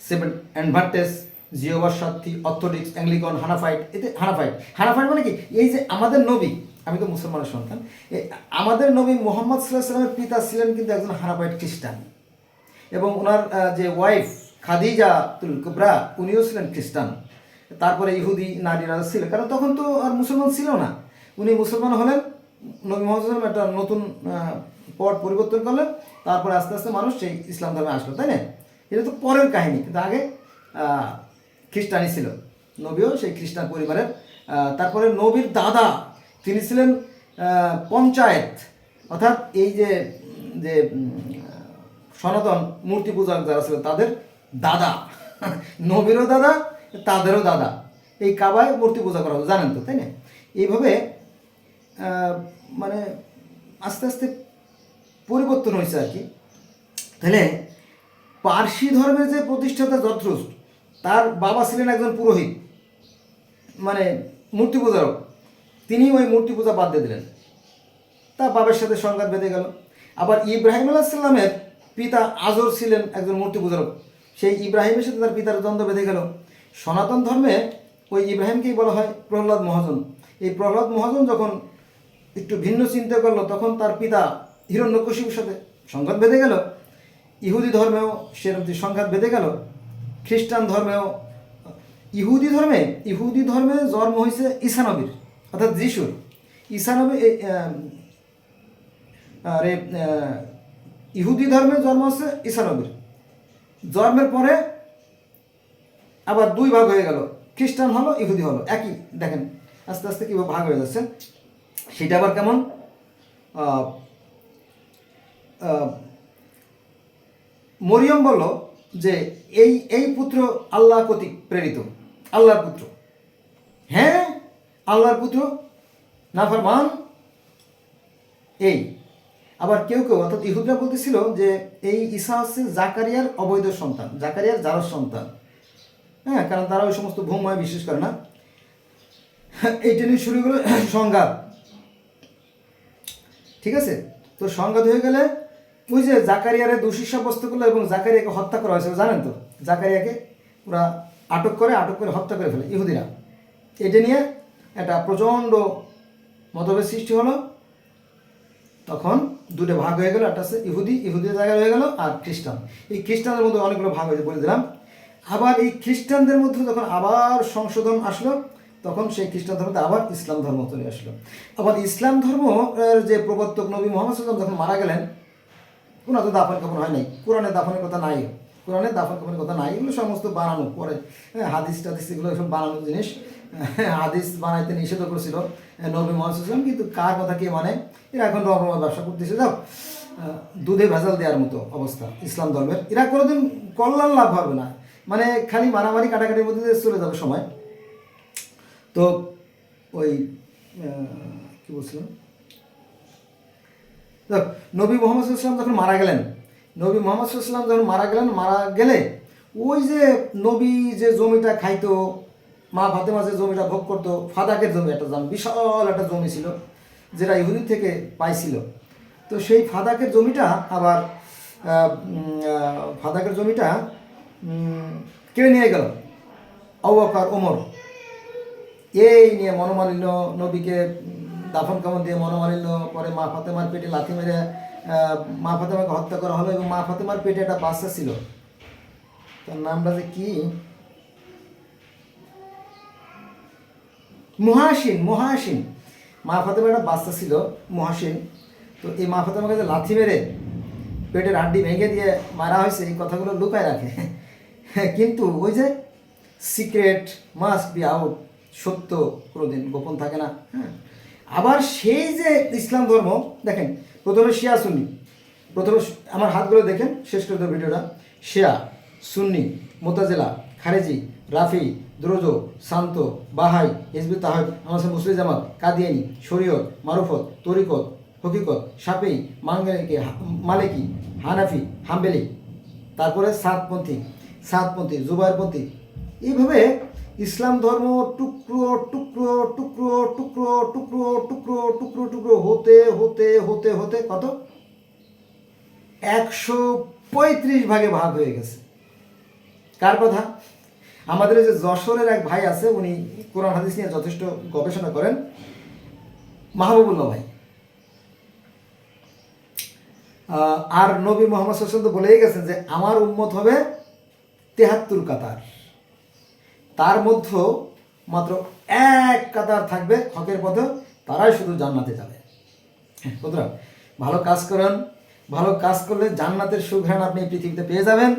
Seventh Adventist, জিহোভার সাক্ষী, অর্থোডক্স, অ্যাংলিকান, হানাফাইট। হানাফাইট মানে কি? এই যে আমাদের নবী, আমি তো মুসলমানের সন্তান, আমাদের নবী মুহাম্মদ সাল্লাল্লাহু আলাইহি ওয়াসাল্লামের পিতা ছিলেন কিন্তু একজন হানাফাইট খ্রিস্টান, এবং ওনার যে ওয়াইফ খাদিজাতুল কুবরা, উনিও ছিলেন খ্রিস্টান। তারপরে ইহুদি নারীরা ছিল, কারণ তখন তো আর মুসলমান ছিল না। উনি মুসলমান হলেন, নবী মুহাম্মদ সাল্লাল্লাহু আলাইহি ওয়াসাল্লাম একটা নতুন পট পরিবর্তন করলেন, তারপরে আস্তে আস্তে মানুষ সেই ইসলাম ধর্মে আসলো, তাই না? এটা তো পরের কাহিনী, কিন্তু আগে খ্রিস্টানই ছিল। নবীও সেই খ্রিস্টান পরিবারের। তারপরে নবীর দাদা, তিনি ছিলেন পঞ্চায়েত, অর্থাৎ এই যে যে সনাতন মূর্তি পূজক যারা ছিল তাদের দাদা, নবীরও দাদা, তাদেরও দাদা। এই কাবায় মূর্তি পূজা করা হতো, জানেন তো, তাই না? এইভাবে মানে আস্তে আস্তে পরিবর্তন হয়েছে আর কি। তাহলে পার্সি ধর্মের যে প্রতিষ্ঠাতা জরথ্রুস্ট, তার বাবা ছিলেন একজন পুরোহিত, মানে মূর্তি পূজারক। তিনি ওই মূর্তি পূজা বাদ দিয়ে দিলেন, তার বাবার সাথে সংঘাত বেঁধে গেল। আবার ইব্রাহিম আলাইহিস সালামের পিতা আজর ছিলেন একজন মূর্তি পূজারক, সেই ইব্রাহিমের সাথে তার পিতার দ্বন্দ্ব বেঁধে গেল। সনাতন ধর্মে ওই ইব্রাহিমকেই বলা হয় প্রহ্লাদ মহাজন। এই প্রহ্লাদ মহাজন যখন একটু ভিন্ন চিন্তা করলো, তখন তার পিতা হিরণ্যকশিপুর সাথে সংঘাত বেঁধে গেল। ইহুদি ধর্মেও সেরকম সংঘাত বেঁধে গেল। খ্রিস্টান ধর্মেও, ইহুদি ধর্মে জন্ম হয়েছে ঈসা নবীর, অর্থাৎ যিশুর। ঈসা নবী ইহুদি ধর্মে জন্ম হচ্ছে ঈসা নবীর। জন্মের পরে আবার 2 ভাগ হয়ে গেল, খ্রিস্টান হলো, ইহুদি হলো। একই, দেখেন আস্তে আস্তে কীভাবে ভাগ হয়ে যাচ্ছে। সেটা আবার কেমন? মরিয়ম বলল যে এই পুত্র আল্লাহ কর্তৃক প্রেরিত, আল্লাহর পুত্র। হ্যাঁ, আল্লাহর পুত্র, নাফরমান। এই আবার কেউ অর্থাৎ ইহুদরা বলতেছিল যে এই ঈসা হচ্ছে জাকারিয়ার অবৈধ সন্তান, জাকারিয়ার জারজ সন্তান। হ্যাঁ, কারণ তারা ওই সমস্ত ভূময় বিশ্বাস করে না। এইটা নিয়ে শুরু হলো সংঘাত। ঠিক আছে, তো সংঘাত হয়ে গেলে ওই যে জাকারিয়ারে দোষী সাব্যস্ত করলো এবং জাকারিয়াকে হত্যা করা হয়েছিল, জানেন তো? জাকারিয়াকে পুরা আটক করে হত্যা করে ফেলে ইহুদিরা। এটা নিয়ে একটা প্রচণ্ড মতভেদ সৃষ্টি হলো। তখন দুটো ভাগ হয়ে গেল, একটা হচ্ছে ইহুদির জায়গায় হয়ে গেল, আর খ্রিস্টান। এই খ্রিস্টানদের মধ্যে অনেকগুলো ভাগ হয়েছে বলে দিলাম। আবার এই খ্রিস্টানদের মধ্যে যখন আবার সংশোধন আসলো, তখন সেই খ্রিস্টান ধর্মতে আবার ইসলাম ধর্ম চলে আসলো। আবার ইসলাম ধর্ম যে প্রবর্তক নবী মোহাম্মদ সাল্লাম যখন মারা গেলেন, কোনো তো দাফন কাফন হয় নাই, কোরআনে দাফনের কথা নাই, কোরআনে দাফন কাফনের কথা নাই, এগুলো সমস্ত বানানো পরে। হাদিস টাদিস এগুলো সব বানানো জিনিস। হাদিস বানাইতে নিষেধ করেছিল নবী মোহাম্মদ সাল্লাম, কিন্তু কার কথা কে মানে? এরা এখন রহমত ব্যবসা করতেছে, যাও দুধে ভেজাল দেওয়ার মতো অবস্থা ইসলাম ধর্মের। এরা কোনোদিন কল্যাণ লাভ হবে না, মানে খালি মারামারি কাটাকাটির মধ্যে দিয়ে চলে যাবে সময়। তো ওই কী বলছিলাম, নবী মোহাম্মদ সাল্লাম যখন মারা গেলেন, মারা গেলে ওই যে নবী যে জমিটা খাইতো, মা ফাতেমা যে জমিটা ভোগ করতো, ফাদাকের জমি, একটা বিশাল একটা জমি ছিল যেটা ইহুদি থেকে পাইছিল। তো সেই ফাদাকের জমিটা আবার কেড়ে নিয়ে গেল আবু বকর, ওমর। এই নিয়ে মনোমালিন্য, নবীকে দাফন কামন দিয়ে মনোমালিন্য, পরে মা ফাতেমার পেটে লাথি মেরে মা ফাতেমাকে হত্যা করা হলো। এবং মা ফাতেমার পেটে একটা বাচ্চা ছিল, তার নামটা যে কি, মুহাসিন। মা ফাতেমার একটা বাচ্চা ছিল মুহাসিন। তো এই মা ফাতেমাকে যে লাথি মেরে পেটের হাড্ডি ভেঙে দিয়ে মারা হয়েছে, এই কথাগুলো লুকায় রাখে। কিন্তু ওই যে সিক্রেট মাস্ট বি আউট, সত্য কোনোদিন গোপন থাকে না। হ্যাঁ, আবার সেই যে ইসলাম ধর্ম দেখেন, প্রথমে শিয়া সুন্নি, প্রথমে আমার হাতগুলো দেখেন, শেষ করে দেবো ভিডিওটা। শিয়া, সুন্নি, মোতাজিলা, খারেজি, রাফি, দ্রোজো, শান্ত, বাহাই, হিজবুত তাওহীদ, আমাদের মুসলিম জামাত, কাদিয়ানি, শরীয়ত, মারুফত, তরিকত, হকিকত, শাফেঈ, মালিকি, হানাফি, হাম্বেলি, তারপরে সাতপন্থী, জুবাইরপন্থী। এইভাবে ইসলাম ধর্ম টুকরো টুকরো টুকরো টুকরো টুকরো টুকরো টুকরো টুকরো হতে হতে হতে হতে কত 135 ভাগে ভাগ হয়ে গেছে। কার কথা? আমাদের যে যশোরের এক ভাই আছে, উনি কোরআন হাদিস নিয়ে যথেষ্ট গবেষণা করেন, মাহবুবুল্লাহ ভাই। আর নবী মোহাম্মদ সাল্লাল্লাহু আলাইহি ওয়াসাল্লাম তো বলেই গেছেন যে আমার উম্মত হবে 73 কাতার, তার মধ্যে মাত্র 1 কাতার থাকবে হকের পথে, তারাই শুধু জান্নাতে যাবে। বন্ধুরা, ভালো কাজ করেন, ভালো কাজ করলে জান্নাতের সুঘ্রাণ আপনি পৃথিবীতে পেয়ে যাবেন,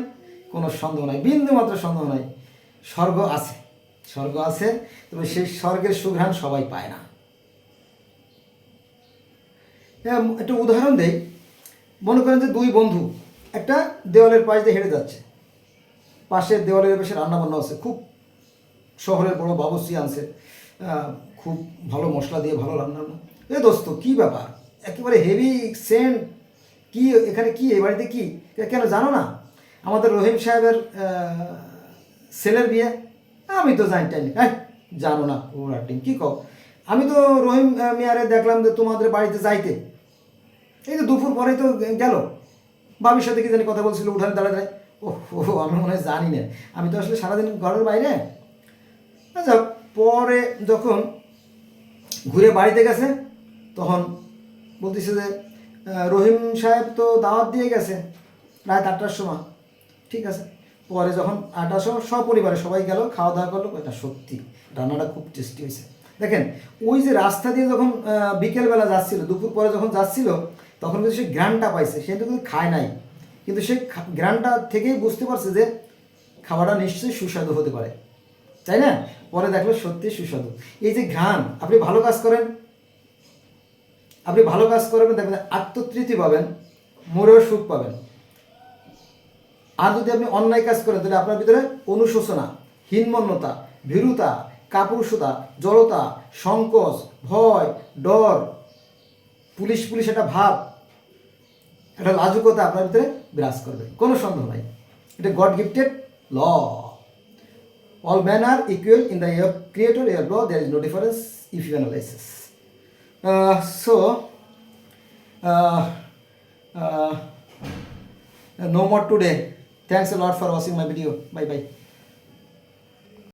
কোনো সন্দেহ নাই, বিন্দু মাত্র সন্দেহ নাই। স্বর্গ আছে, তবে সেই স্বর্গের সুঘ্রাণ সবাই পায় না। একটা উদাহরণ দেই, মনে করেন যে দুই বন্ধু একটা দেওয়ালের পাশ দিয়ে হেঁটে যাচ্ছে, পাশের দেওয়ালের পাশে রান্নাবান্না আছে, খুব শহরের বড় বাবুর্চি আনছে, খুব ভালো মশলা দিয়ে ভালো রান্না। এ দোস্ত, কী ব্যাপার, একেবারে হেভি সেন্ট, কি এখানে, কি এই বাড়িতে কি, কেন জানো না আমাদের রহিম সাহেবের ছেলের বিয়ে? আমি তো জানি, হ্যাঁ জানো না, ও রাটিং কী কও, আমি তো রহিম মিয়ারে দেখলাম যে তোমাদের বাড়িতে যাইতে, এই তো দুপুর পরে তো গেল, বাবির সাথে কি জানি কথা বলছিল উঠানে দাঁড়ায়। ও আমি মনে হয় জানি না, আমি তো আসলে সারাদিন ঘরের বাইরে। আচ্ছা, পরে যখন ঘুরে বাড়িতে গেছে, তখন বলতেছে যে রহিম সাহেব তো দাওয়াত দিয়ে গেছে রাত 8টার সময়। ঠিক আছে, পরে যখন 8টার সময় সপরিবারে সবাই গেল, খাওয়া দাওয়া করলো। এটা সত্যি রান্নাটা খুব টেস্টি হয়েছে। দেখেন, ওই যে রাস্তা দিয়ে যখন বিকেলবেলা যাচ্ছিল, দুপুর পরে যখন যাচ্ছিল, তখন কিন্তু সে ঘ্রাণটা পাইছে, সে কিন্তু খায় নাই, কিন্তু সে ঘ্রাণটা থেকেই বুঝতে পারছে যে খাবারটা নিশ্চয়ই সুস্বাদু হতে পারে, তাই না? পরে দেখলো সত্যি সুস্বাদু। এই যে ঘ্রাণ, আপনি ভালো কাজ করবেন, দেখবেন আত্মতৃপ্তি পাবেন, মরেও সুখ পাবেন। আর যদি আপনি অন্যায় কাজ করেন, তাহলে আপনার ভিতরে অনুশোচনা, হীনমন্যতা, ভীরুতা, কাপুরুষতা, জড়তা, সংকোচ, ভয়, ডর, পুলিশ একটা ভাব, একটা লাজুকতা আপনার ভিতরে বিরাজ করবে, কোনো সন্দেহ নাই। এটা God gifted law. All men are equal in the eye of Creator, your law. There is no difference if you analyze this. So, uh, uh, no more today. Thanks a lot for watching my video. Bye bye.